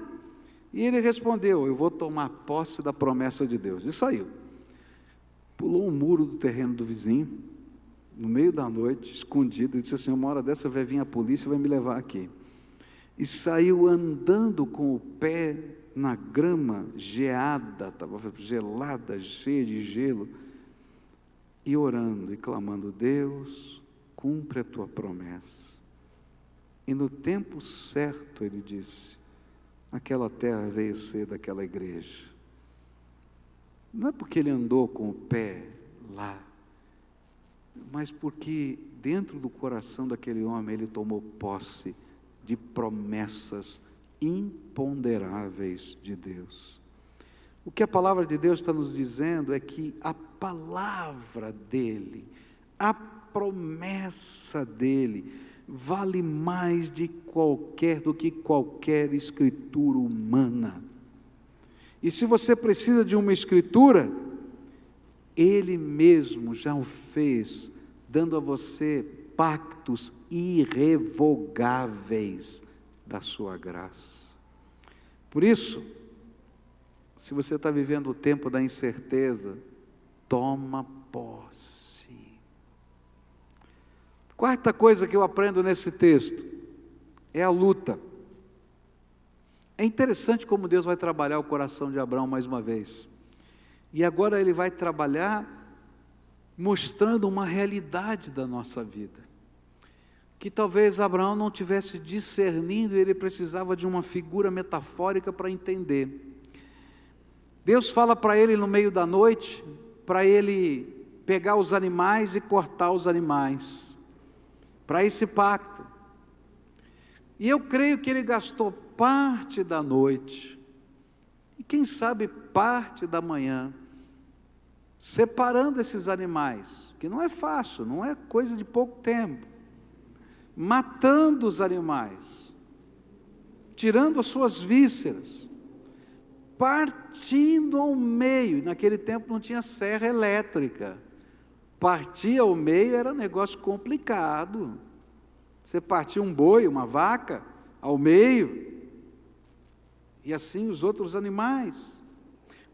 E ele respondeu: eu vou tomar posse da promessa de Deus. E saiu. Pulou um muro do terreno do vizinho, no meio da noite, escondido, e disse assim: uma hora dessa vai vir a polícia e vai me levar aqui. E saiu andando com o pé na grama geada, estava gelada, cheia de gelo, e orando e clamando: Deus, cumpre a tua promessa. E no tempo certo, ele disse, aquela terra veio ser daquela igreja. Não é porque ele andou com o pé lá, mas porque dentro do coração daquele homem ele tomou posse de promessas imponderáveis de Deus. O que a palavra de Deus está nos dizendo é que a palavra dele, a promessa dele, vale mais do que qualquer escritura humana. E se você precisa de uma escritura, ele mesmo já o fez, dando a você pactos irrevogáveis da sua graça. Por isso, se você está vivendo o tempo da incerteza, toma posse. Quarta coisa que eu aprendo nesse texto é a luta. É interessante como Deus vai trabalhar o coração de Abraão mais uma vez. E agora ele vai trabalhar mostrando uma realidade da nossa vida, que talvez Abraão não tivesse discernindo, e ele precisava de uma figura metafórica para entender. Deus fala para ele no meio da noite, para ele pegar os animais e cortar os animais, para esse pacto. E eu creio que ele gastou parte da noite, e quem sabe parte da manhã, separando esses animais, que não é fácil, não é coisa de pouco tempo, matando os animais, tirando as suas vísceras, partindo ao meio. Naquele tempo não tinha serra elétrica, partir ao meio era um negócio complicado. Você partia um boi, uma vaca, ao meio, e assim os outros animais,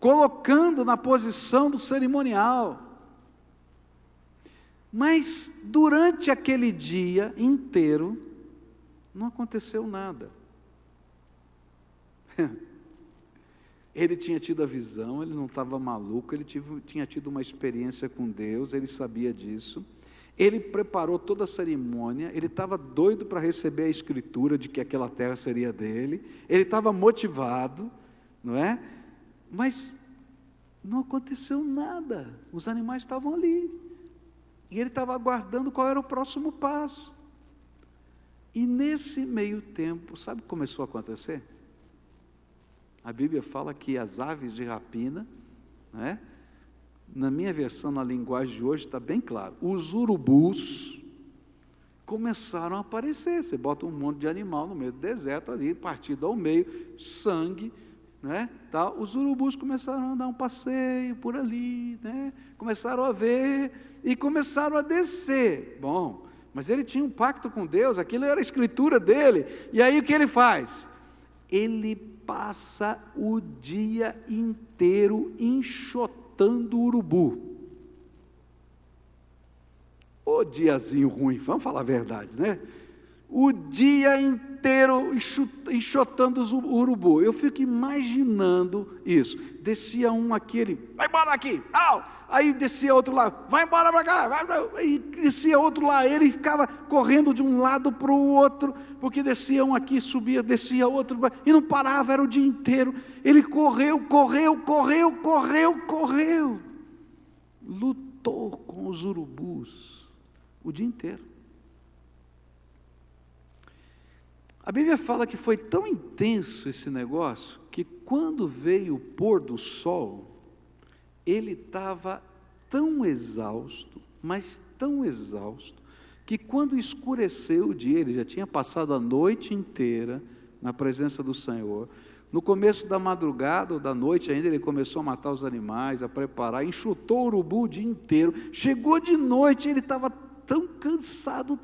colocando na posição do cerimonial. Mas durante aquele dia inteiro, não aconteceu nada. Ele tinha tido a visão, ele não estava maluco, ele tinha tido uma experiência com Deus, ele sabia disso. Ele preparou toda a cerimônia, ele estava doido para receber a escritura de que aquela terra seria dele, ele estava motivado, não é? Mas não aconteceu nada, os animais estavam ali, e ele estava aguardando qual era o próximo passo. E nesse meio tempo, sabe o que começou a acontecer? A Bíblia fala que as aves de rapina, não é? Na minha versão, na linguagem de hoje, está bem claro, os urubus começaram a aparecer. Você bota um monte de animal no meio do deserto ali, partido ao meio, sangue, né, tal. Os urubus começaram a dar um passeio por ali, né, começaram a ver e começaram a descer. Bom, mas ele tinha um pacto com Deus, aquilo era a escritura dele. E aí o que ele faz? Ele passa o dia inteiro enxotando o urubu. Ô diazinho ruim, vamos falar a verdade, né? O dia inteiro enxotando os urubu. Eu fico imaginando isso. Descia um aqui, ele, vai embora daqui, aí descia outro lá, vai embora para cá, aí descia outro lá, ele ficava correndo de um lado para o outro, porque descia um aqui, subia, descia outro, e não parava, era o dia inteiro. Ele correu, lutou com os urubus o dia inteiro. A Bíblia fala que foi tão intenso esse negócio, que quando veio o pôr do sol, ele estava tão exausto, mas tão exausto, que quando escureceu o dia, ele já tinha passado a noite inteira na presença do Senhor, No começo da madrugada ou da noite ainda, ele começou a matar os animais, a preparar, enxutou o urubu o dia inteiro. Chegou de noite, ele estava tão cansado,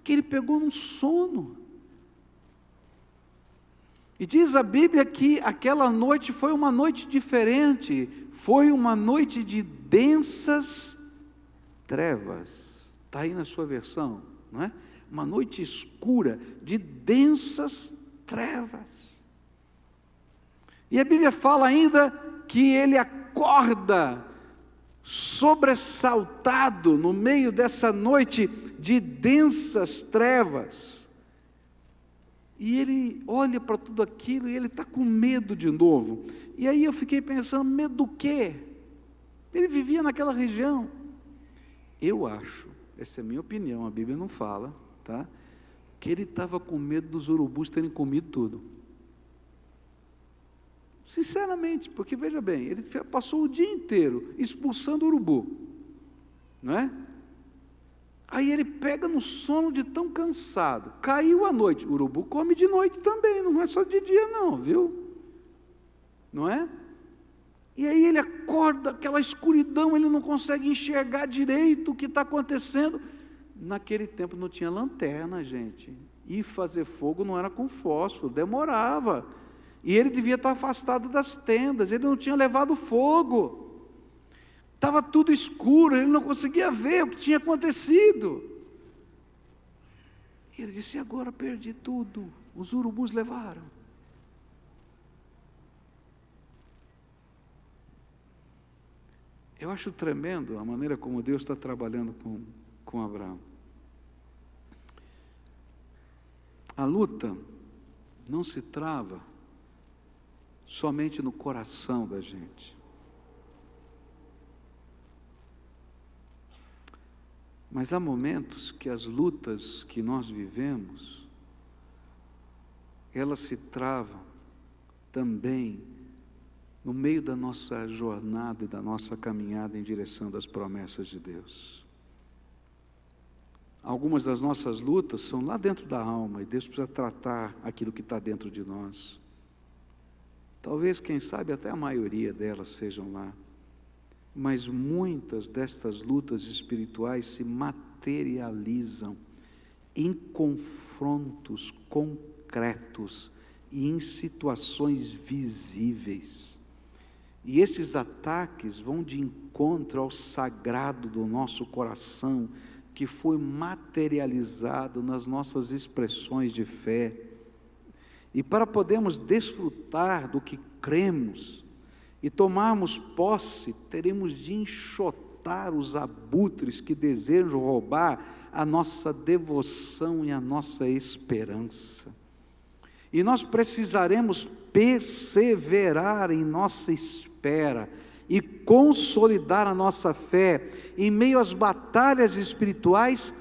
que ele pegou num sono. E diz a Bíblia que aquela noite foi uma noite diferente, foi uma noite de densas trevas. Está aí na sua versão, não é? Uma noite escura, de densas trevas. E a Bíblia fala ainda que ele acorda sobressaltado no meio dessa noite de densas trevas. E ele olha para tudo aquilo e ele está com medo de novo. E aí eu fiquei pensando, medo do quê? Ele vivia naquela região. Eu acho, essa é a minha opinião, a Bíblia não fala, tá? Que ele estava com medo dos urubus terem comido tudo. Sinceramente, porque veja bem, ele passou o dia inteiro expulsando o urubu, não é? Aí ele pega no sono de tão cansado, caiu à noite. O urubu come de noite também, não é só de dia não, viu? Não é? E aí ele acorda, aquela escuridão, ele não consegue enxergar direito o que está acontecendo. Naquele tempo não tinha lanterna, gente. E fazer fogo não era com fósforo, demorava. E ele devia estar afastado das tendas, ele não tinha levado fogo. Estava tudo escuro, ele não conseguia ver o que tinha acontecido. E ele disse, agora perdi tudo, os urubus levaram. Eu acho tremendo a maneira como Deus está trabalhando com Abraão. A luta não se trava somente no coração da gente. Mas há momentos que as lutas que nós vivemos, elas se travam também no meio da nossa jornada e da nossa caminhada em direção das promessas de Deus. Algumas das nossas lutas são lá dentro da alma, e Deus precisa tratar aquilo que está dentro de nós. Talvez, quem sabe, até a maioria delas sejam lá. Mas muitas destas lutas espirituais se materializam em confrontos concretos e em situações visíveis. E esses ataques vão de encontro ao sagrado do nosso coração, que foi materializado nas nossas expressões de fé. E para podermos desfrutar do que cremos e tomarmos posse, teremos de enxotar os abutres que desejam roubar a nossa devoção e a nossa esperança. E nós precisaremos perseverar em nossa espera e consolidar a nossa fé em meio às batalhas espirituais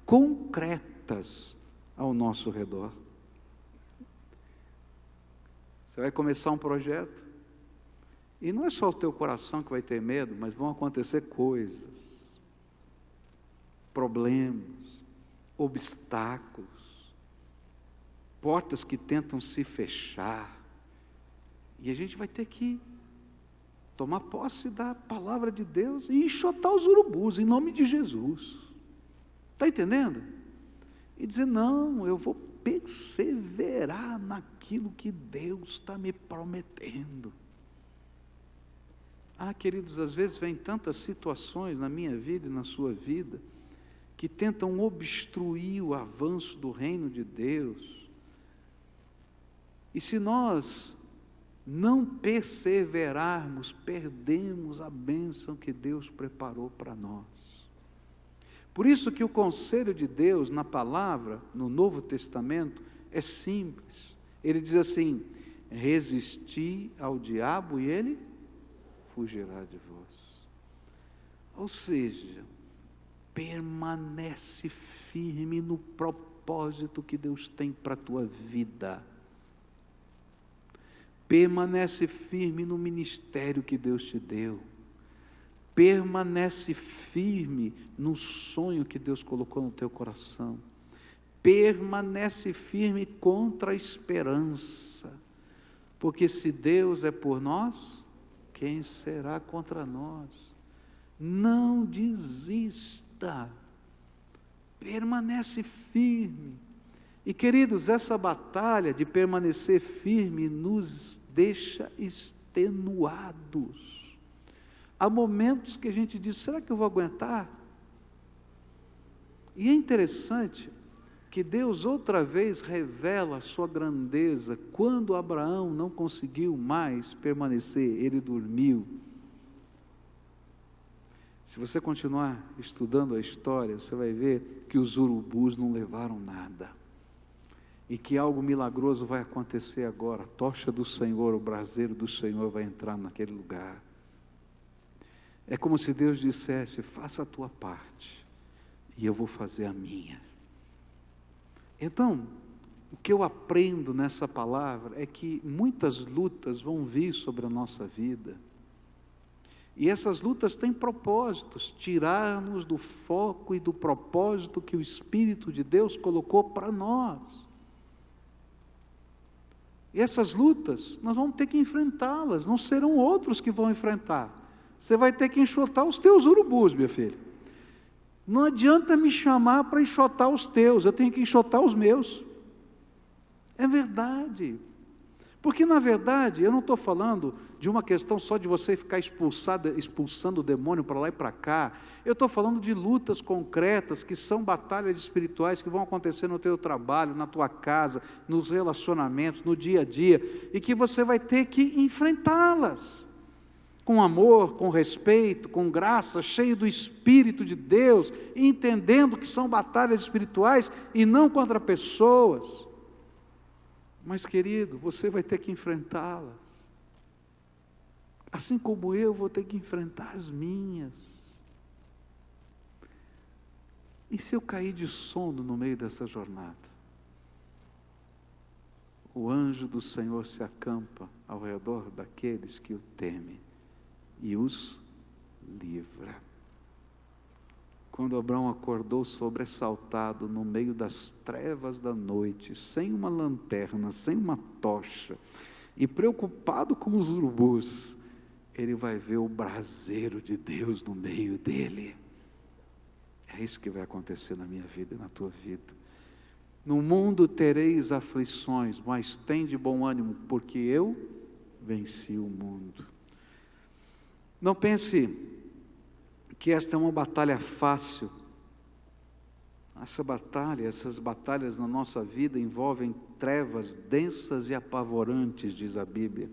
concretas ao nosso redor. Você vai começar um projeto, e não é só o teu coração que vai ter medo, mas vão acontecer coisas, problemas, obstáculos, portas que tentam se fechar, e a gente vai ter que tomar posse da palavra de Deus e enxotar os urubus em nome de Jesus. Está entendendo? E dizer, não, eu vou perseverar naquilo que Deus está me prometendo. Queridos, às vezes vem tantas situações na minha vida e na sua vida, que tentam obstruir o avanço do reino de Deus. E se nós não perseverarmos, perdemos a bênção que Deus preparou para nós. Por isso que o conselho de Deus na palavra, no Novo Testamento, é simples. Ele diz assim, resisti ao diabo e ele fugirá de vós. Ou seja, permanece firme no propósito que Deus tem para a tua vida. Permanece firme no ministério que Deus te deu. Permanece firme no sonho que Deus colocou no teu coração. permanece firme contra a esperança, porque se Deus é por nós, quem será contra nós? Não desista, permanece firme. E queridos, essa batalha de permanecer firme nos deixa extenuados. Há momentos que a gente diz, será que eu vou aguentar? E é interessante que Deus outra vez revela a sua grandeza. Quando Abraão não conseguiu mais permanecer, ele dormiu. Se você continuar estudando a história, você vai ver que os urubus não levaram nada. E que algo milagroso vai acontecer agora. A tocha do Senhor, o braseiro do Senhor vai entrar naquele lugar. É como se Deus dissesse, faça a tua parte, e eu vou fazer a minha. Então, o que eu aprendo nessa palavra é que muitas lutas vão vir sobre a nossa vida. E essas lutas têm propósitos, tirar-nos do foco e do propósito que o Espírito de Deus colocou para nós. E essas lutas, nós vamos ter que enfrentá-las, não serão outros que vão enfrentar. Você vai ter que enxotar os teus urubus, minha filha. Não adianta me chamar para enxotar os teus, eu tenho que enxotar os meus. É verdade. Porque, na verdade, eu não estou falando de uma questão só de você ficar expulsando o demônio para lá e para cá. Eu estou falando de lutas concretas, que são batalhas espirituais que vão acontecer no teu trabalho, na tua casa, nos relacionamentos, no dia a dia, e que você vai ter que enfrentá-las. Com amor, com respeito, com graça, cheio do Espírito de Deus, entendendo que são batalhas espirituais e não contra pessoas. Mas, querido, você vai ter que enfrentá-las. Assim como eu vou ter que enfrentar as minhas. E se eu cair de sono no meio dessa jornada? O anjo do Senhor se acampa ao redor daqueles que o temem e os livra. Quando Abraão acordou sobressaltado no meio das trevas da noite, sem uma lanterna, sem uma tocha, e preocupado com os urubus, ele vai ver o braseiro de Deus no meio dele. É isso que vai acontecer na minha vida e na tua vida. No mundo tereis aflições, mas tende bom ânimo, porque eu venci o mundo. Não pense que esta é uma batalha fácil. Essas batalhas na nossa vida envolvem trevas densas e apavorantes, diz a Bíblia.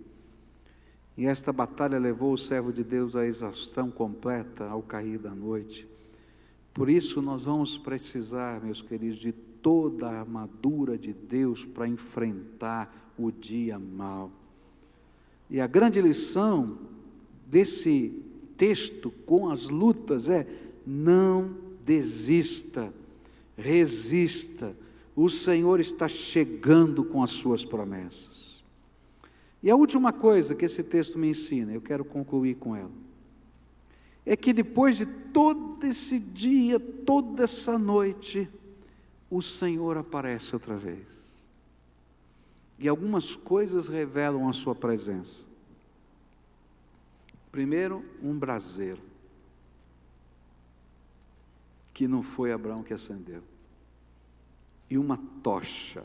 E esta batalha levou o servo de Deus à exaustão completa ao cair da noite. Por isso nós vamos precisar, meus queridos, de toda a armadura de Deus para enfrentar o dia mau. E a grande lição desse texto com as lutas é: não desista, resista, o Senhor está chegando com as suas promessas. E a última coisa que esse texto me ensina, eu quero concluir com ela, é que depois de todo esse dia, toda essa noite, o Senhor aparece outra vez. E algumas coisas revelam a sua presença. Primeiro, um braseiro, que não foi Abraão que acendeu, e uma tocha,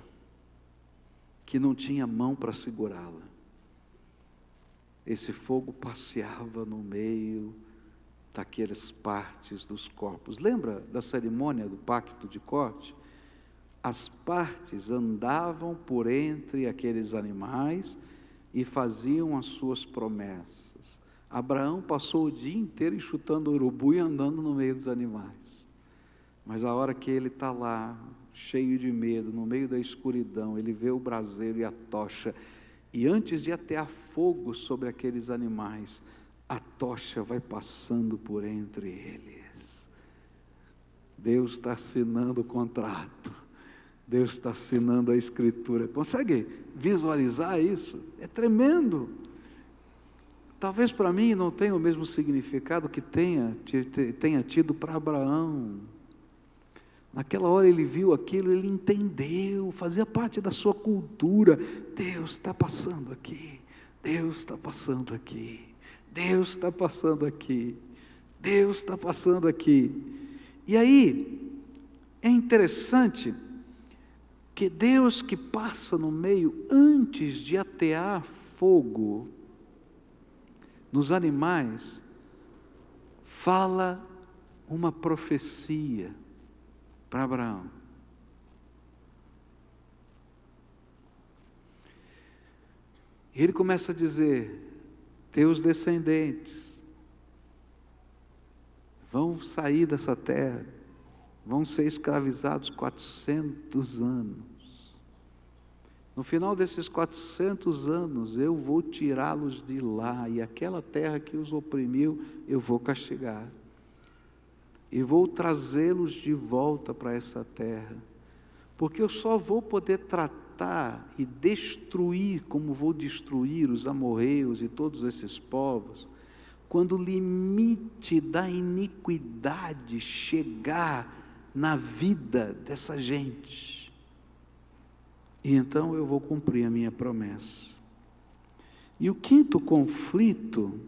que não tinha mão para segurá-la. Esse fogo passeava no meio daquelas partes dos corpos. Lembra da cerimônia do pacto de corte? As partes andavam por entre aqueles animais e faziam as suas promessas. Abraão passou o dia inteiro enxutando o urubu e andando no meio dos animais. Mas a hora que ele está lá, cheio de medo, no meio da escuridão, ele vê o braseiro e a tocha, e antes de atear fogo sobre aqueles animais, a tocha vai passando por entre eles. Deus está assinando o contrato, Deus está assinando a escritura. Consegue visualizar isso? É tremendo. Talvez para mim não tenha o mesmo significado que tenha tido para Abraão. Naquela hora ele viu aquilo, ele entendeu, fazia parte da sua cultura. Deus está passando aqui, Deus está passando aqui, Deus está passando aqui, Deus está passando aqui. E aí, é interessante que Deus que passa no meio, antes de atear fogo nos animais, fala uma profecia para Abraão. Ele começa a dizer: teus descendentes vão sair dessa terra, vão ser escravizados 400 anos. No final desses 400 anos, eu vou tirá-los de lá, e aquela terra que os oprimiu, eu vou castigar. E vou trazê-los de volta para essa terra, porque eu só vou poder tratar e destruir, como vou destruir os amorreus e todos esses povos, quando o limite da iniquidade chegar na vida dessa gente. E então eu vou cumprir a minha promessa. E o quinto conflito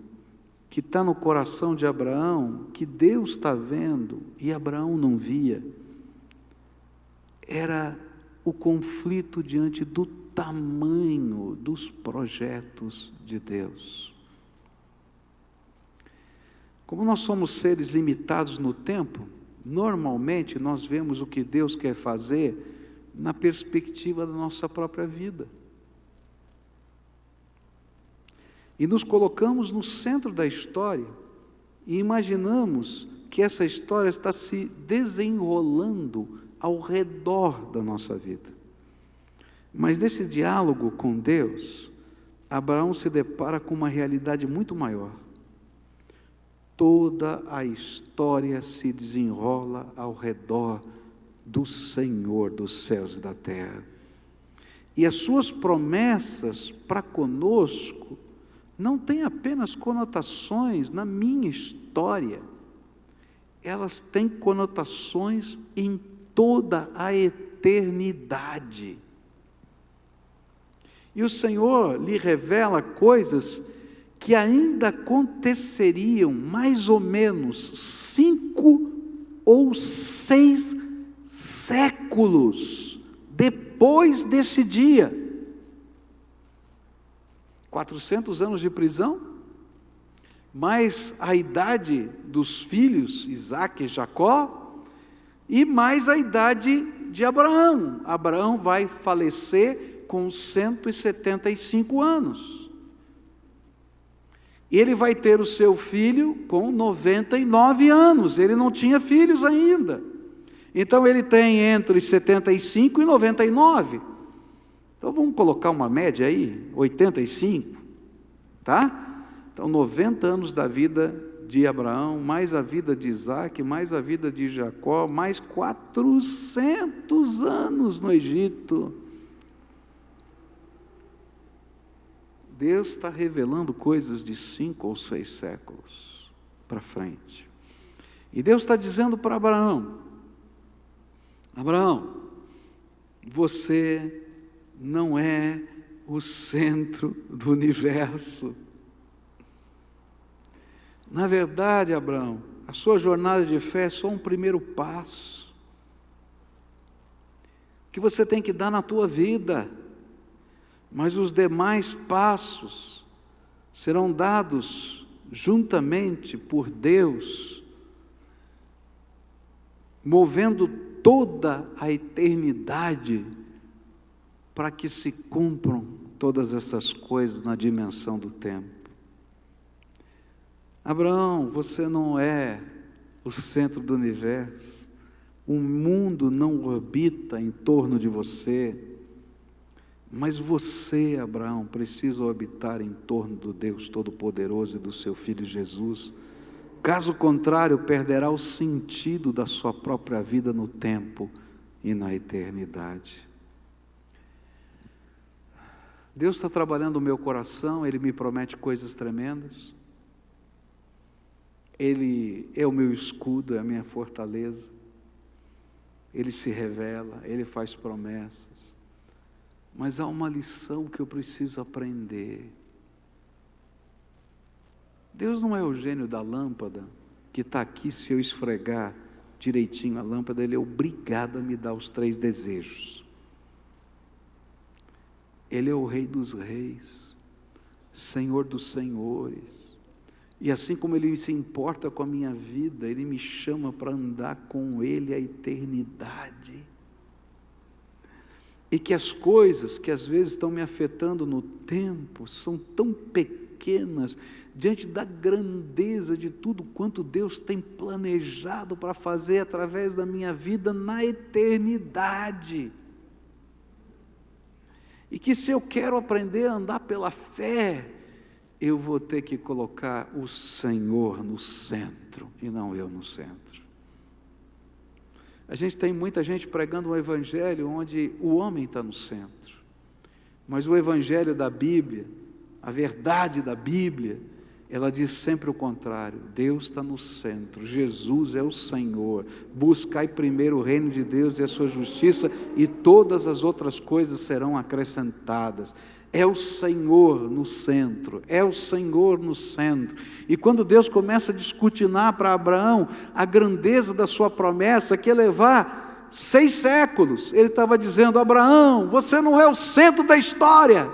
que está no coração de Abraão, que Deus está vendo e Abraão não via, era o conflito diante do tamanho dos projetos de Deus. Como nós somos seres limitados no tempo, normalmente nós vemos o que Deus quer fazer na perspectiva da nossa própria vida. E nos colocamos no centro da história e imaginamos que essa história está se desenrolando ao redor da nossa vida. Mas nesse diálogo com Deus, Abraão se depara com uma realidade muito maior. Toda a história se desenrola ao redor do Senhor dos céus e da terra. E as suas promessas para conosco não têm apenas conotações na minha história, elas têm conotações em toda a eternidade. E o Senhor lhe revela coisas que ainda aconteceriam mais ou menos 5 ou 6 séculos depois desse dia. 400 anos de prisão, mais a idade dos filhos, Isaque e Jacó, e mais a idade de Abraão. Abraão vai falecer com 175 anos. E ele vai ter o seu filho com 99 anos, ele não tinha filhos ainda. Então ele tem entre 75 e 99. Então vamos colocar uma média aí, 85, tá? Então 90 anos da vida de Abraão, mais a vida de Isaque, mais a vida de Jacó, mais 400 anos no Egito. Deus está revelando coisas de 5 ou 6 séculos para frente. E Deus está dizendo para Abraão: Abraão, você não é o centro do universo. Na verdade, Abraão, a sua jornada de fé é só um primeiro passo que você tem que dar na tua vida, mas os demais passos serão dados juntamente por Deus, movendo toda a eternidade para que se cumpram todas essas coisas na dimensão do tempo. Abraão, você não é o centro do universo, o mundo não orbita em torno de você, mas você, Abraão, precisa orbitar em torno do Deus Todo-Poderoso e do seu Filho Jesus. Caso contrário, perderá o sentido da sua própria vida no tempo e na eternidade. Deus está trabalhando o meu coração, Ele me promete coisas tremendas. Ele é o meu escudo, é a minha fortaleza. Ele se revela, Ele faz promessas. Mas há uma lição que eu preciso aprender. Deus não é o gênio da lâmpada, que está aqui, se eu esfregar direitinho a lâmpada, Ele é obrigado a me dar os 3 desejos. Ele é o Rei dos reis, Senhor dos senhores. E assim como Ele se importa com a minha vida, Ele me chama para andar com Ele a eternidade. E que as coisas que às vezes estão me afetando no tempo, são tão pequenas, diante da grandeza de tudo quanto Deus tem planejado para fazer através da minha vida na eternidade. E que se eu quero aprender a andar pela fé, eu vou ter que colocar o Senhor no centro, e não eu no centro. A gente tem muita gente pregando um evangelho onde o homem está no centro. Mas o evangelho da Bíblia, a verdade da Bíblia, ela diz sempre o contrário. Deus está no centro, Jesus é o Senhor. Buscai primeiro o reino de Deus e a sua justiça, e todas as outras coisas serão acrescentadas. É o Senhor no centro, é o Senhor no centro. E quando Deus começa a descortinar para Abraão a grandeza da sua promessa, que ia levar 6 séculos, Ele estava dizendo: Abraão, você não é o centro da história.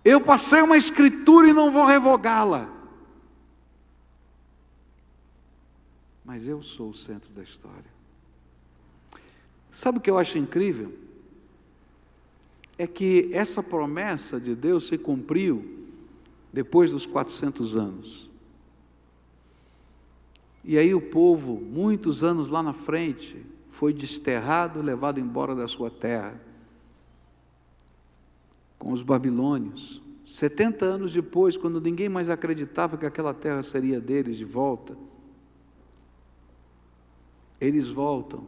Eu passei uma escritura e não vou revogá-la. Mas eu sou o centro da história. Sabe o que eu acho incrível? É que essa promessa de Deus se cumpriu depois dos 400 anos. E aí o povo, muitos anos lá na frente, foi desterrado, levado embora da sua terra, com os babilônios. 70 anos depois, quando ninguém mais acreditava que aquela terra seria deles de volta, eles voltam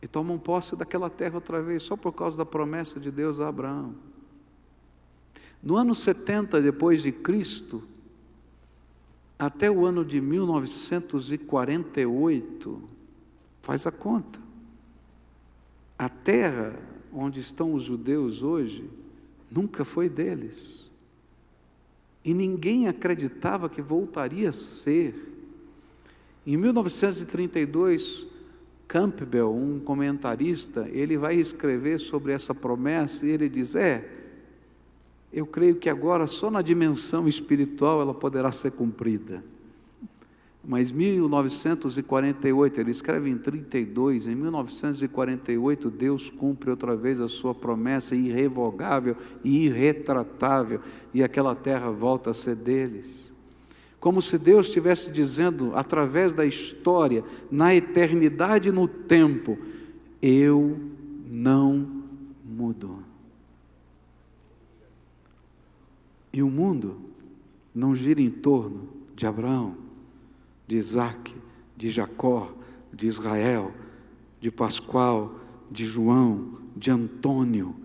e tomam posse daquela terra outra vez, só por causa da promessa de Deus a Abraão. No ano 70 depois de Cristo, até o ano de 1948, faz a conta, a terra onde estão os judeus hoje, nunca foi deles. E ninguém acreditava que voltaria a ser. Em 1932, Campbell, um comentarista, ele vai escrever sobre essa promessa e ele diz: eu creio que agora só na dimensão espiritual ela poderá ser cumprida. Mas 1948, ele escreve em 32, em 1948 Deus cumpre outra vez a sua promessa irrevogável e irretratável, e aquela terra volta a ser deles. Como se Deus estivesse dizendo, através da história, na eternidade e no tempo: eu não mudo. E o mundo não gira em torno de Abraão, de Isaac, de Jacó, de Israel, de Pascoal, de João, de Antônio.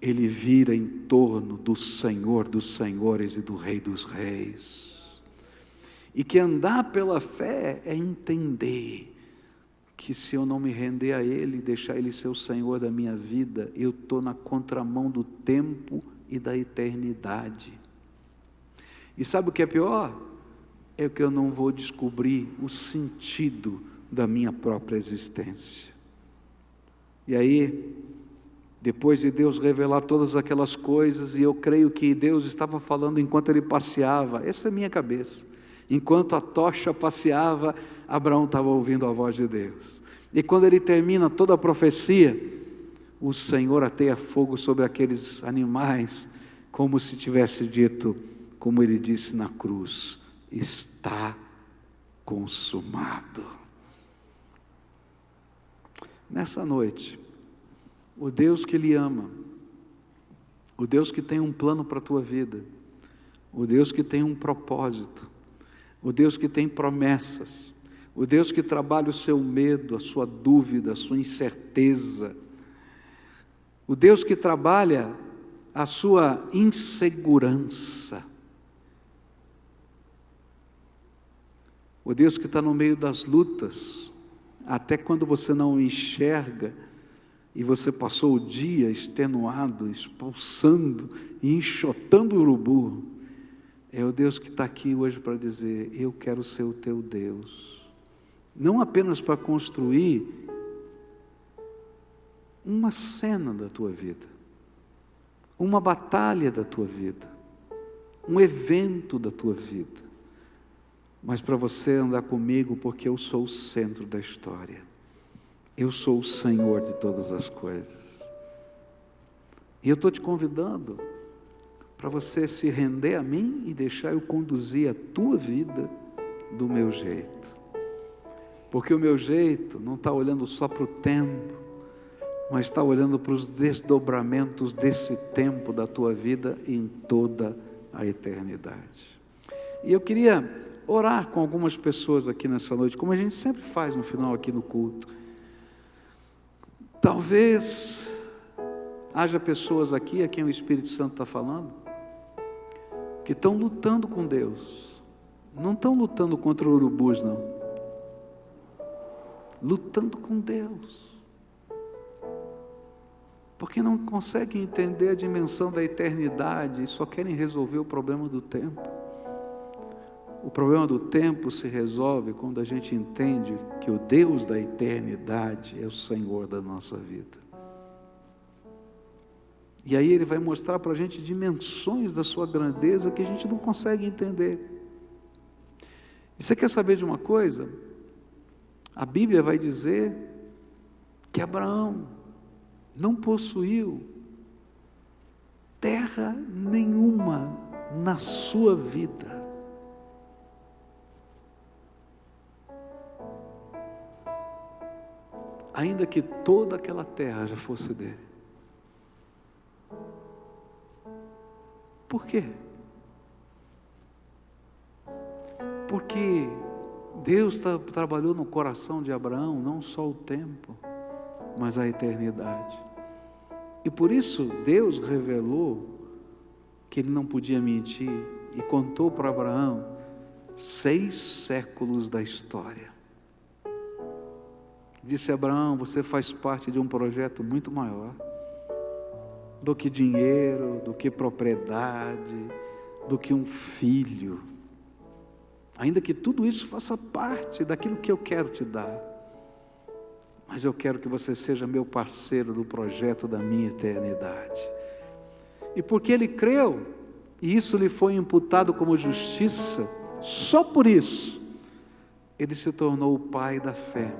Ele vira em torno do Senhor dos senhores e do Rei dos reis. E que andar pela fé é entender que se eu não me render a Ele, deixar Ele ser o Senhor da minha vida, eu estou na contramão do tempo e da eternidade. E sabe o que é pior? É que eu não vou descobrir o sentido da minha própria existência. E aí, depois de Deus revelar todas aquelas coisas, e eu creio que Deus estava falando enquanto Ele passeava, essa é a minha cabeça. Enquanto a tocha passeava, Abraão estava ouvindo a voz de Deus. E quando ele termina toda a profecia, o Senhor ateia fogo sobre aqueles animais, como se tivesse dito, como Ele disse na cruz: está consumado. Nessa noite, o Deus que lhe ama, o Deus que tem um plano para a tua vida, o Deus que tem um propósito, o Deus que tem promessas, o Deus que trabalha o seu medo, a sua dúvida, a sua incerteza, o Deus que trabalha a sua insegurança, o Deus que está no meio das lutas, até quando você não enxerga, e você passou o dia extenuado, expulsando e enxotando o urubu, é o Deus que está aqui hoje para dizer: eu quero ser o teu Deus. Não apenas para construir uma cena da tua vida, uma batalha da tua vida, um evento da tua vida, mas para você andar comigo, porque eu sou o centro da história. Eu sou o Senhor de todas as coisas. E eu estou te convidando para você se render a mim e deixar eu conduzir a tua vida do meu jeito. Porque o meu jeito não está olhando só para o tempo, mas está olhando para os desdobramentos desse tempo da tua vida em toda a eternidade. E eu queria orar com algumas pessoas aqui nessa noite, como a gente sempre faz no final aqui no culto. Talvez haja pessoas aqui a quem o Espírito Santo está falando, que estão lutando com Deus. Não estão lutando contra urubus, não. Lutando com Deus. Porque não conseguem entender a dimensão da eternidade e só querem resolver o problema do tempo. O problema do tempo se resolve quando a gente entende que o Deus da eternidade é o Senhor da nossa vida. E aí Ele vai mostrar para a gente dimensões da sua grandeza que a gente não consegue entender. E você quer saber de uma coisa? A Bíblia vai dizer que Abraão não possuiu terra nenhuma na sua vida. Ainda que toda aquela terra já fosse dele. Por quê? Porque Deus trabalhou no coração de Abraão não só o tempo, mas a eternidade. E por isso Deus revelou que Ele não podia mentir e contou para Abraão 6 séculos da história. Disse a Abraão: você faz parte de um projeto muito maior do que dinheiro, do que propriedade, do que um filho. Ainda que tudo isso faça parte daquilo que eu quero te dar, mas eu quero que você seja meu parceiro no projeto da minha eternidade. E porque ele creu, e isso lhe foi imputado como justiça, só por isso, ele se tornou o pai da fé.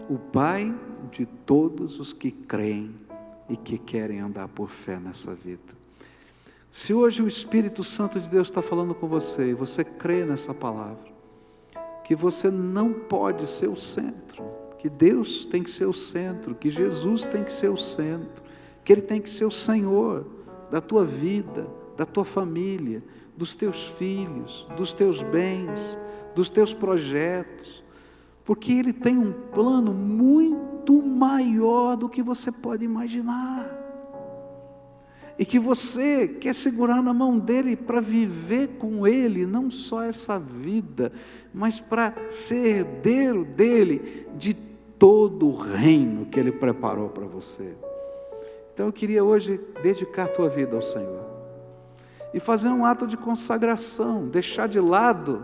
O pai de todos os que creem e que querem andar por fé nessa vida. Se hoje o Espírito Santo de Deus está falando com você, e você crê nessa palavra, que você não pode ser o centro, que Deus tem que ser o centro, que Jesus tem que ser o centro, que Ele tem que ser o Senhor da tua vida, da tua família, dos teus filhos, dos teus bens, dos teus projetos, porque Ele tem um plano muito maior do que você pode imaginar, e que você quer segurar na mão dEle para viver com Ele, não só essa vida, mas para ser herdeiro dEle, de todo o reino que Ele preparou para você. Então eu queria hoje dedicar a tua vida ao Senhor, e fazer um ato de consagração, deixar de lado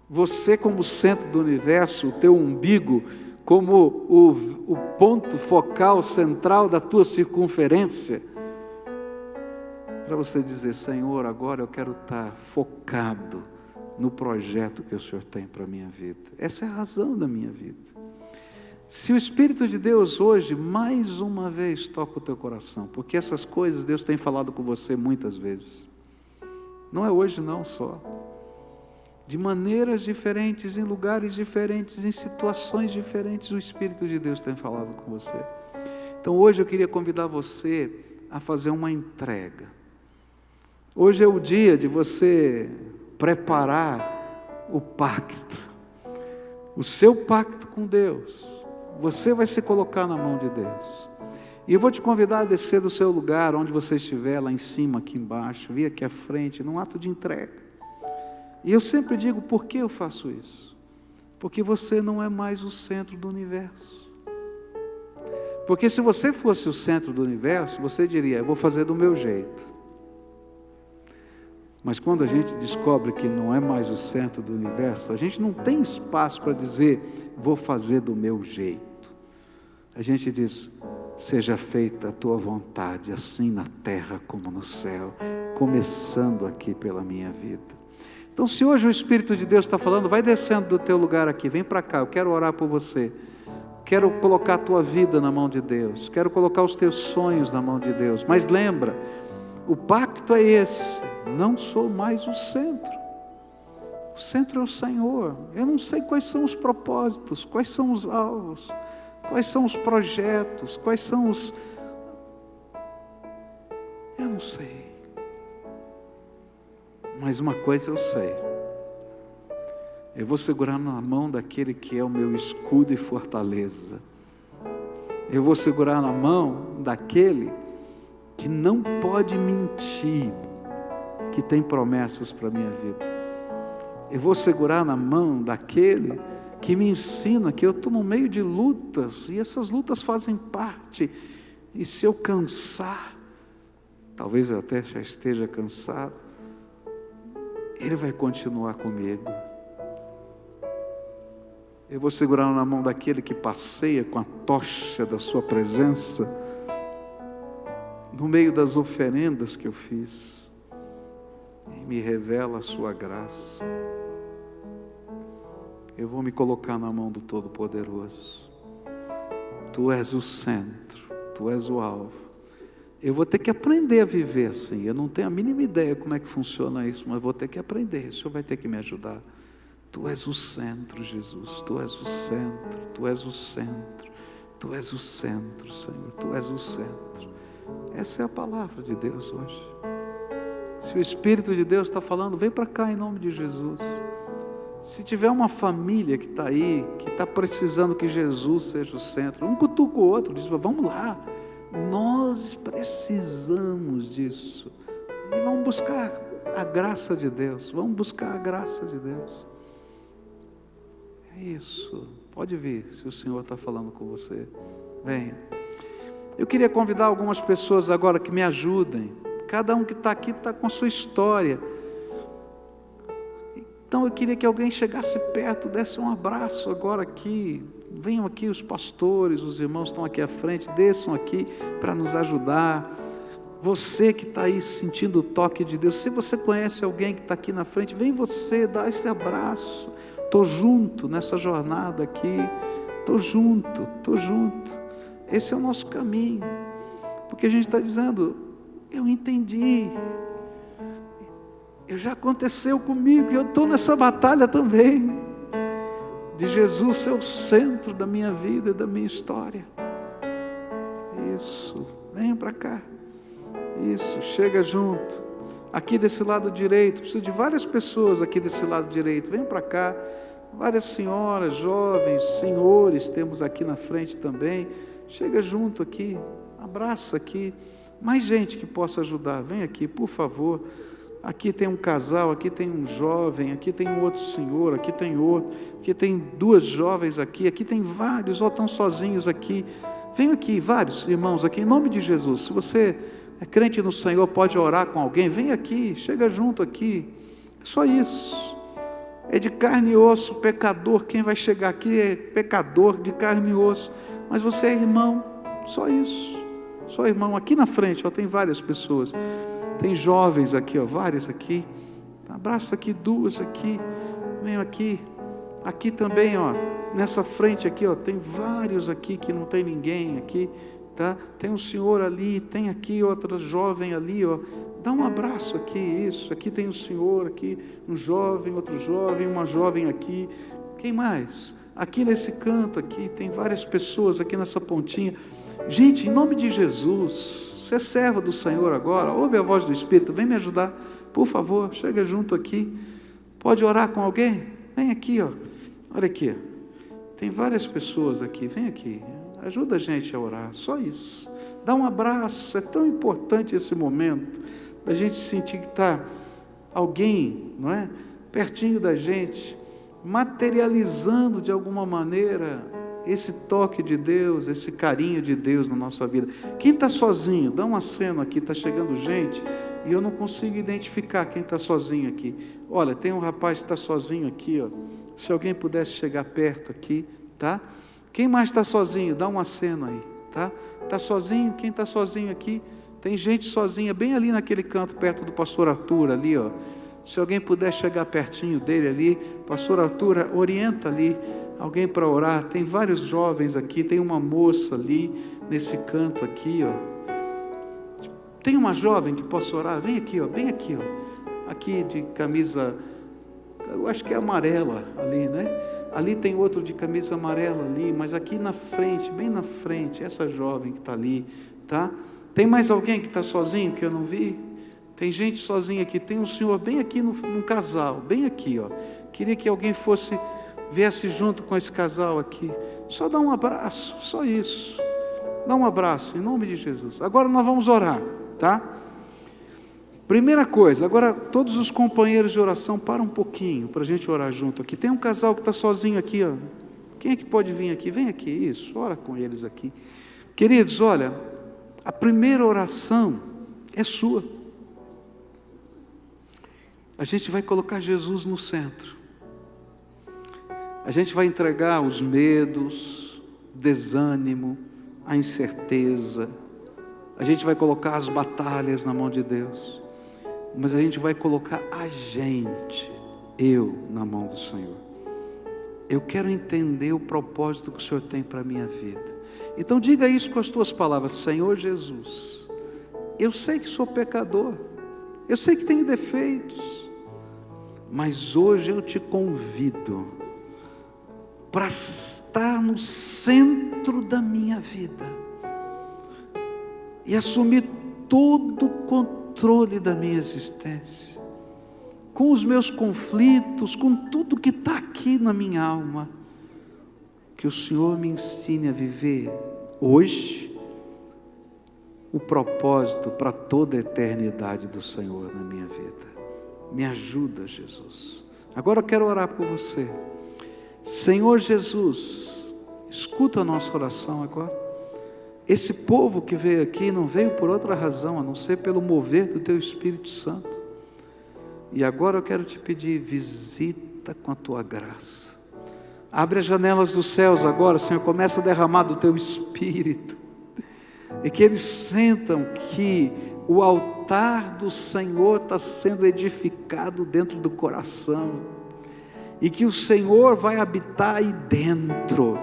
você como centro do universo, o teu umbigo como o ponto focal central da tua circunferência, para você dizer: Senhor, agora eu quero estar focado no projeto que o Senhor tem para a minha vida. Essa é a razão da minha vida. Se o Espírito de Deus hoje, mais uma vez, toca o teu coração, porque essas coisas Deus tem falado com você muitas vezes, não é hoje não só, de maneiras diferentes, em lugares diferentes, em situações diferentes, o Espírito de Deus tem falado com você. Então hoje eu queria convidar você a fazer uma entrega. Hoje é o dia de você preparar o pacto, o seu pacto com Deus. Você vai se colocar na mão de Deus. E eu vou te convidar a descer do seu lugar, onde você estiver, lá em cima, aqui embaixo, vir aqui à frente, num ato de entrega. E eu sempre digo: por que eu faço isso? Porque você não é mais o centro do universo. Porque se você fosse o centro do universo, você diria, eu vou fazer do meu jeito. Mas quando a gente descobre que não é mais o centro do universo, a gente não tem espaço para dizer, vou fazer do meu jeito. A gente diz, seja feita a tua vontade, assim na terra como no céu, começando aqui pela minha vida. Então, se hoje o Espírito de Deus está falando, vai descendo do teu lugar aqui, vem para cá, eu quero orar por você. Quero colocar a tua vida na mão de Deus, quero colocar os teus sonhos na mão de Deus. Mas lembra, o pacto é esse, não sou mais o centro. O centro é o Senhor. Eu não sei quais são os propósitos, quais são os alvos, quais são os projetos, quais são os... Eu não sei. Mas uma coisa eu sei. Eu vou segurar na mão daquele que é o meu escudo e fortaleza. Eu vou segurar na mão daquele que não pode mentir, que tem promessas para a minha vida. Eu vou segurar na mão daquele que me ensina que eu estou no meio de lutas, e essas lutas fazem parte, e se eu cansar, talvez eu até já esteja cansado, Ele vai continuar comigo. Eu vou segurar na mão daquele que passeia com a tocha da sua presença, no meio das oferendas que eu fiz, e me revela a sua graça. Eu vou me colocar na mão do Todo-Poderoso. Tu és o centro, Tu és o alvo. Eu vou ter que aprender a viver assim. Eu não tenho a mínima ideia como é que funciona isso, mas vou ter que aprender. O Senhor vai ter que me ajudar. Tu és o centro, Jesus. Tu és o centro, Tu és o centro. Tu és o centro, Senhor. Tu és o centro. Essa é a palavra de Deus hoje. Se o Espírito de Deus está falando, vem para cá em nome de Jesus. Se tiver uma família que está aí, que está precisando que Jesus seja o centro, um cutuca o outro, diz, vamos lá, nós precisamos disso. E vamos buscar a graça de Deus, vamos buscar a graça de Deus. É isso, pode vir, se o Senhor está falando com você, venha. Eu queria convidar algumas pessoas agora que me ajudem. Cada um que está aqui está com a sua história. Então eu queria que alguém chegasse perto, desse um abraço agora aqui. Venham aqui os pastores, os irmãos estão aqui à frente, desçam aqui para nos ajudar. Você que está aí sentindo o toque de Deus, se você conhece alguém que está aqui na frente, vem você, dá esse abraço. Estou junto nessa jornada aqui, estou junto. Esse é o nosso caminho, porque a gente está dizendo, eu entendi, já aconteceu comigo, e eu estou nessa batalha também, de Jesus ser o centro da minha vida e da minha história. Isso, venha para cá, isso, chega junto, aqui desse lado direito, preciso de várias pessoas aqui desse lado direito, venha para cá, várias senhoras, jovens, senhores, temos aqui na frente também, chega junto aqui, abraça aqui, mais gente que possa ajudar, vem aqui, por favor. Aqui tem um casal, aqui tem um jovem, aqui tem um outro senhor, aqui tem outro, aqui tem duas jovens aqui tem vários, ou estão sozinhos aqui. Venham aqui, vários irmãos aqui, em nome de Jesus. Se você é crente no Senhor, pode orar com alguém, vem aqui, chega junto aqui. Só isso. É de carne e osso, pecador. Quem vai chegar aqui é pecador de carne e osso. Mas você é irmão, só isso. Só irmão, aqui na frente, ó, tem várias pessoas. Tem jovens aqui, ó, várias aqui. Abraça aqui, duas aqui. Venham aqui. Aqui também, ó, nessa frente aqui, ó, tem vários aqui que não tem ninguém aqui, tá? Tem um senhor ali, tem aqui outra jovem ali, ó. Dá um abraço aqui, isso. Aqui tem um senhor, aqui um jovem, outro jovem, uma jovem aqui. Quem mais? Aqui nesse canto aqui, tem várias pessoas aqui nessa pontinha. Gente, em nome de Jesus, você é serva do Senhor agora, ouve a voz do Espírito, vem me ajudar, por favor, chega junto aqui, pode orar com alguém? Vem aqui, ó, olha aqui, tem várias pessoas aqui, vem aqui, ajuda a gente a orar, só isso, dá um abraço, é tão importante esse momento, da gente sentir que está alguém, não é, pertinho da gente, materializando de alguma maneira esse toque de Deus, esse carinho de Deus na nossa vida. Quem está sozinho, dá um aceno aqui, está chegando gente, e eu não consigo identificar quem está sozinho aqui. Olha, tem um rapaz que está sozinho aqui, ó. Se alguém pudesse chegar perto aqui, tá? Quem mais está sozinho? Dá um aceno aí, tá? Está sozinho? Quem está sozinho aqui? Tem gente sozinha, bem ali naquele canto, perto do pastor Arthur, ali, ó. Se alguém puder chegar pertinho dele ali, pastor Arthur, orienta ali, alguém para orar. Tem vários jovens aqui, tem uma moça ali, nesse canto aqui, ó. Tem uma jovem que possa orar? Vem aqui, ó, bem aqui, ó. Aqui de camisa, eu acho que é amarela ali, né? Ali tem outro de camisa amarela ali, mas aqui na frente, bem na frente, essa jovem que está ali, tá? Tem mais alguém que está sozinho que eu não vi? Tem gente sozinha aqui, tem um senhor bem aqui num casal, bem aqui, ó. Queria que alguém viesse junto com esse casal aqui. Só dá um abraço, só isso. Dá um abraço, em nome de Jesus. Agora nós vamos orar, tá? Primeira coisa, agora todos os companheiros de oração, para um pouquinho, para a gente orar junto aqui. Tem um casal que está sozinho aqui, ó. Quem é que pode vir aqui? Vem aqui, isso, ora com eles aqui. Queridos, olha, a primeira oração é sua. A gente vai colocar Jesus no centro. A gente vai entregar os medos, o desânimo, a incerteza. A gente vai colocar as batalhas na mão de Deus. Mas a gente vai colocar eu, na mão do Senhor. Eu quero entender o propósito que o Senhor tem para a minha vida. Então diga isso com as tuas palavras: Senhor Jesus, eu sei que sou pecador, eu sei que tenho defeitos, mas hoje eu te convido para estar no centro da minha vida e assumir todo o controle da minha existência, com os meus conflitos, com tudo que está aqui na minha alma. Que o Senhor me ensine a viver hoje o propósito para toda a eternidade do Senhor na minha vida. Me ajuda, Jesus. Agora eu quero orar por você. Senhor Jesus, escuta a nossa oração agora. Esse povo que veio aqui não veio por outra razão, a não ser pelo mover do Teu Espírito Santo. E agora eu quero te pedir, visita com a Tua graça. Abre as janelas dos céus agora, Senhor, começa a derramar do Teu Espírito. E que eles sentam que o altar do Senhor está sendo edificado dentro do coração. E que o Senhor vai habitar aí dentro.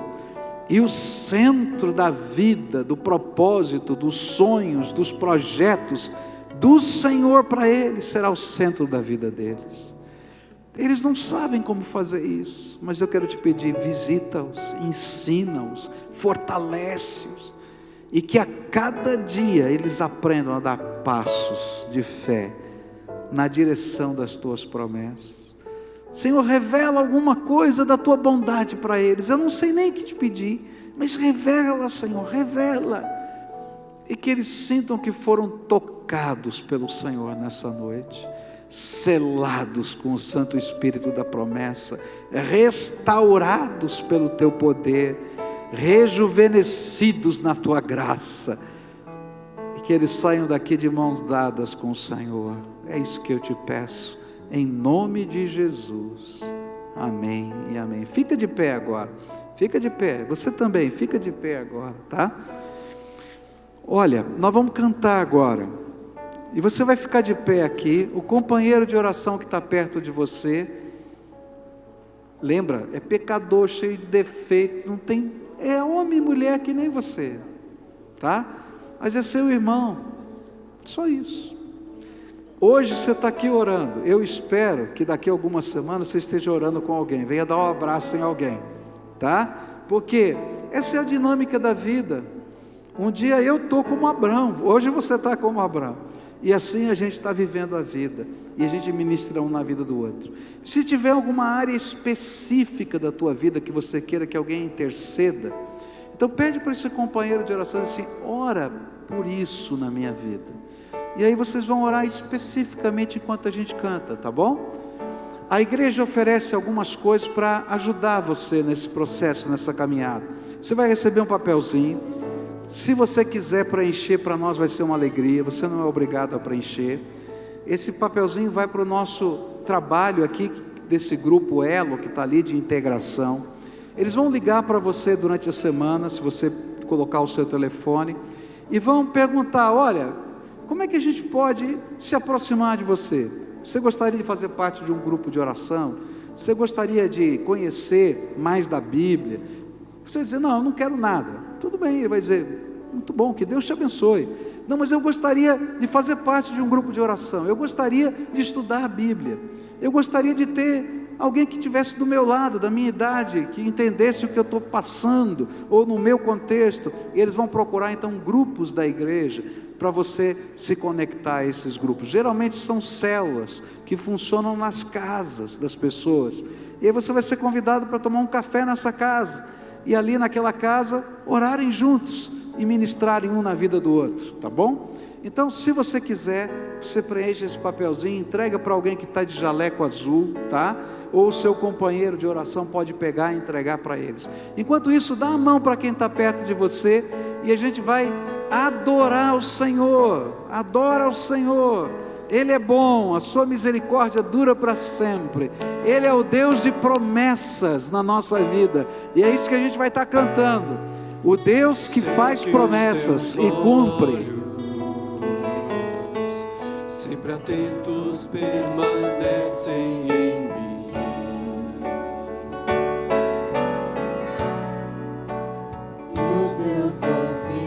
E o centro da vida, do propósito, dos sonhos, dos projetos do Senhor para eles, será o centro da vida deles. Eles não sabem como fazer isso, mas eu quero te pedir, visita-os, ensina-os, fortalece-os, e que a cada dia eles aprendam a dar passos de fé, na direção das Tuas promessas. Senhor, revela alguma coisa da Tua bondade para eles, eu não sei nem o que te pedir, mas revela, Senhor, revela, e que eles sintam que foram tocados pelo Senhor nessa noite, selados com o Santo Espírito da promessa, restaurados pelo Teu poder, rejuvenescidos na Tua graça, e que eles saiam daqui de mãos dadas com o Senhor. É isso que eu te peço, em nome de Jesus, amém e amém. Fica de pé agora, fica de pé, você também, fica de pé agora, tá? Olha, nós vamos cantar agora, e você vai ficar de pé aqui. O companheiro de oração que está perto de você, lembra, é pecador, cheio de defeito, não tem, é homem e mulher que nem você, tá? Mas é seu irmão, só isso. Hoje você está aqui orando, eu espero que daqui a algumas semanas você esteja orando com alguém, venha dar um abraço em alguém, tá? Porque essa é a dinâmica da vida. Um dia eu estou como Abraão, hoje você está como Abraão. E assim a gente está vivendo a vida, e a gente ministra um na vida do outro. Se tiver alguma área específica da tua vida que você queira que alguém interceda, então pede para esse companheiro de oração assim: ora por isso na minha vida. E aí vocês vão orar especificamente enquanto a gente canta, tá bom? A igreja oferece algumas coisas para ajudar você nesse processo, nessa caminhada. Você vai receber um papelzinho. Se você quiser preencher, para nós vai ser uma alegria. Você não é obrigado a preencher. Esse papelzinho vai para o nosso trabalho aqui, desse grupo Elo, que está ali de integração. Eles vão ligar para você durante a semana, se você colocar o seu telefone, e vão perguntar: olha, como é que a gente pode se aproximar de você? Você gostaria de fazer parte de um grupo de oração? Você gostaria de conhecer mais da Bíblia? Você vai dizer: não, eu não quero nada. Tudo bem, ele vai dizer: muito bom, que Deus te abençoe. Não, mas eu gostaria de fazer parte de um grupo de oração. Eu gostaria de estudar a Bíblia. Eu gostaria de ter alguém que estivesse do meu lado, da minha idade, que entendesse o que eu estou passando, ou no meu contexto. E eles vão procurar então grupos da igreja, para você se conectar a esses grupos. Geralmente são células que funcionam nas casas das pessoas. E aí você vai ser convidado para tomar um café nessa casa, e ali naquela casa, orarem juntos, e ministrarem um na vida do outro, tá bom? Então, se você quiser, você preenche esse papelzinho, entrega para alguém que está de jaleco azul, tá? Ou o seu companheiro de oração pode pegar e entregar para eles. Enquanto isso, dá a mão para quem está perto de você, e a gente vai adorar o Senhor. Adora o Senhor. Ele é bom, a sua misericórdia dura para sempre. Ele é o Deus de promessas na nossa vida, e é isso que a gente vai estar cantando. O Deus que faz promessas e cumpre.
Sempre atentos permanecem em mim. Os teus ouvidos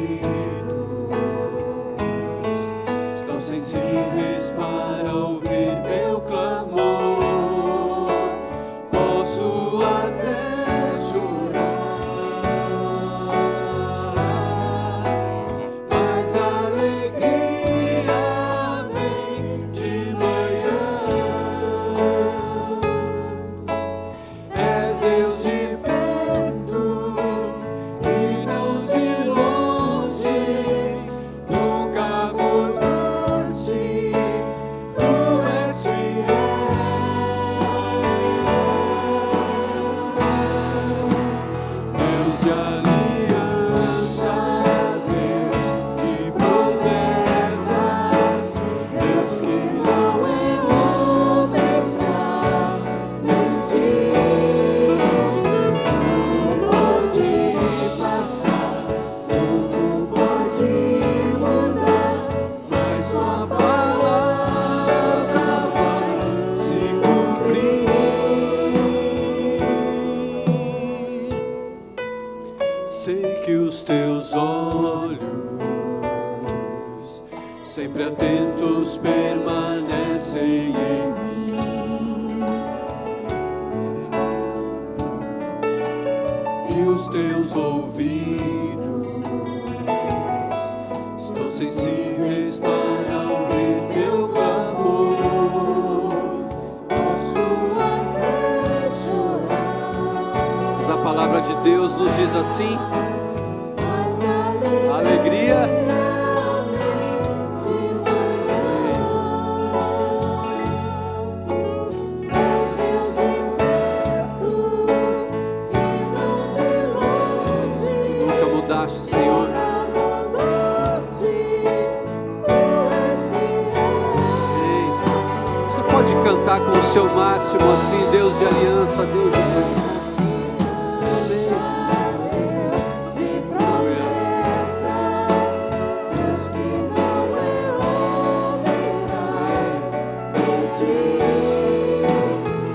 estão sensíveis para ouvir meu clamor. Posso até chorar, mas a alegria vem de manhã. És Deus de perto e não de longe, nunca mudaste, tu és fiel. Deus de aliança, Deus de promessas, Deus que não é homem pra mentir. Tudo pode passar, tudo pode mudar, mas sua palavra vai se cumprir. Sei que os teus olhos, sempre atentos, permanecem em mim, e os teus ouvidos estão sensíveis para ouvir meu clamor. Posso até chorar, mas a palavra de Deus nos diz assim: a alegria nunca mudaste, Senhor. Ei, você pode cantar com o seu máximo assim: Deus de aliança, Deus de promessas.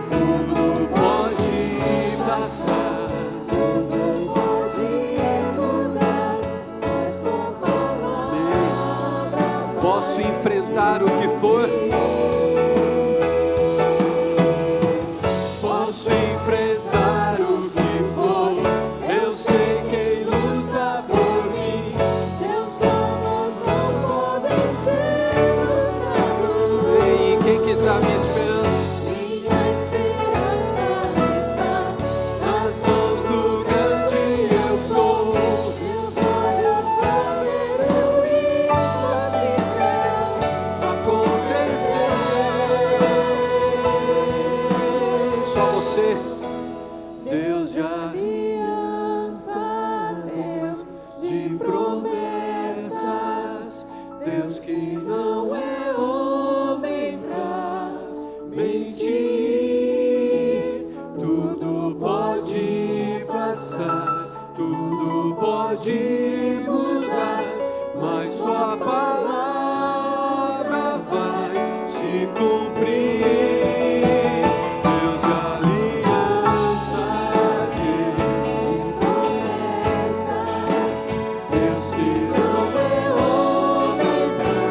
Tudo pode passar, tudo pode mudar, mas tua palavra. Posso enfrentar o que for, posso enfrentar o que for. Eu sei quem luta por mim. Seus planos não podem ser frustrados. E quem que está me esperando? você. Deus de aliança, Deus de promessas, Deus que não é homem pra mentir. Tudo pode passar, tudo pode mudar, mas sua palavra vai se cumprir. Deus de aliança, Deus de promessas, Deus que não é homem pra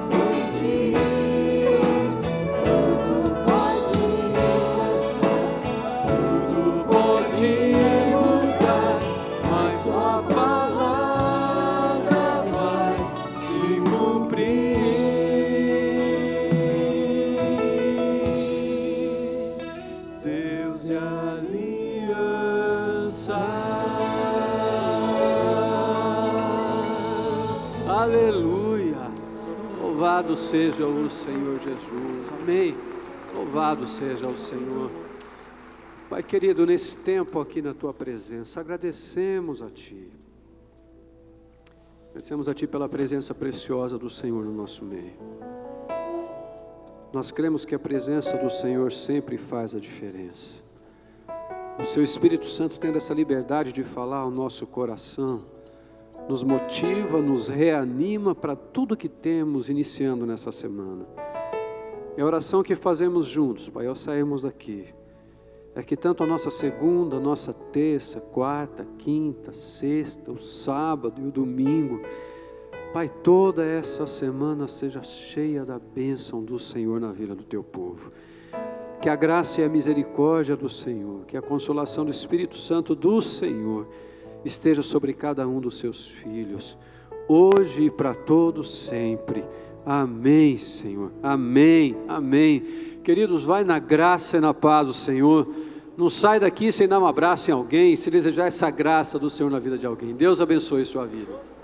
mentir. Tudo pode passar, tudo pode mudar, mas sua palavra vai se cumprir. Deus de aliança. Aleluia. Louvado seja o Senhor Jesus. Amém. Louvado seja o Senhor. Pai querido, nesse tempo aqui na Tua presença, agradecemos a Ti. Agradecemos a Ti pela presença preciosa do Senhor no nosso meio. Nós cremos que a presença do Senhor sempre faz a diferença. O Seu Espírito Santo tendo essa liberdade de falar ao nosso coração, nos motiva, nos reanima para tudo que temos iniciando nessa semana. E a oração que fazemos juntos, Pai, ao sairmos daqui, é que tanto a nossa segunda, a nossa terça, quarta, quinta, sexta, o sábado e o domingo, Pai, toda essa semana seja cheia da bênção do Senhor na vida do Teu povo. Que a graça e a misericórdia do Senhor, que a consolação do Espírito Santo do Senhor esteja sobre cada um dos Seus filhos, hoje e para todos sempre. Amém, Senhor. Amém, amém. Queridos, vai na graça e na paz do Senhor. Não sai daqui sem dar um abraço em alguém, se desejar essa graça do Senhor na vida de alguém. Deus abençoe sua vida.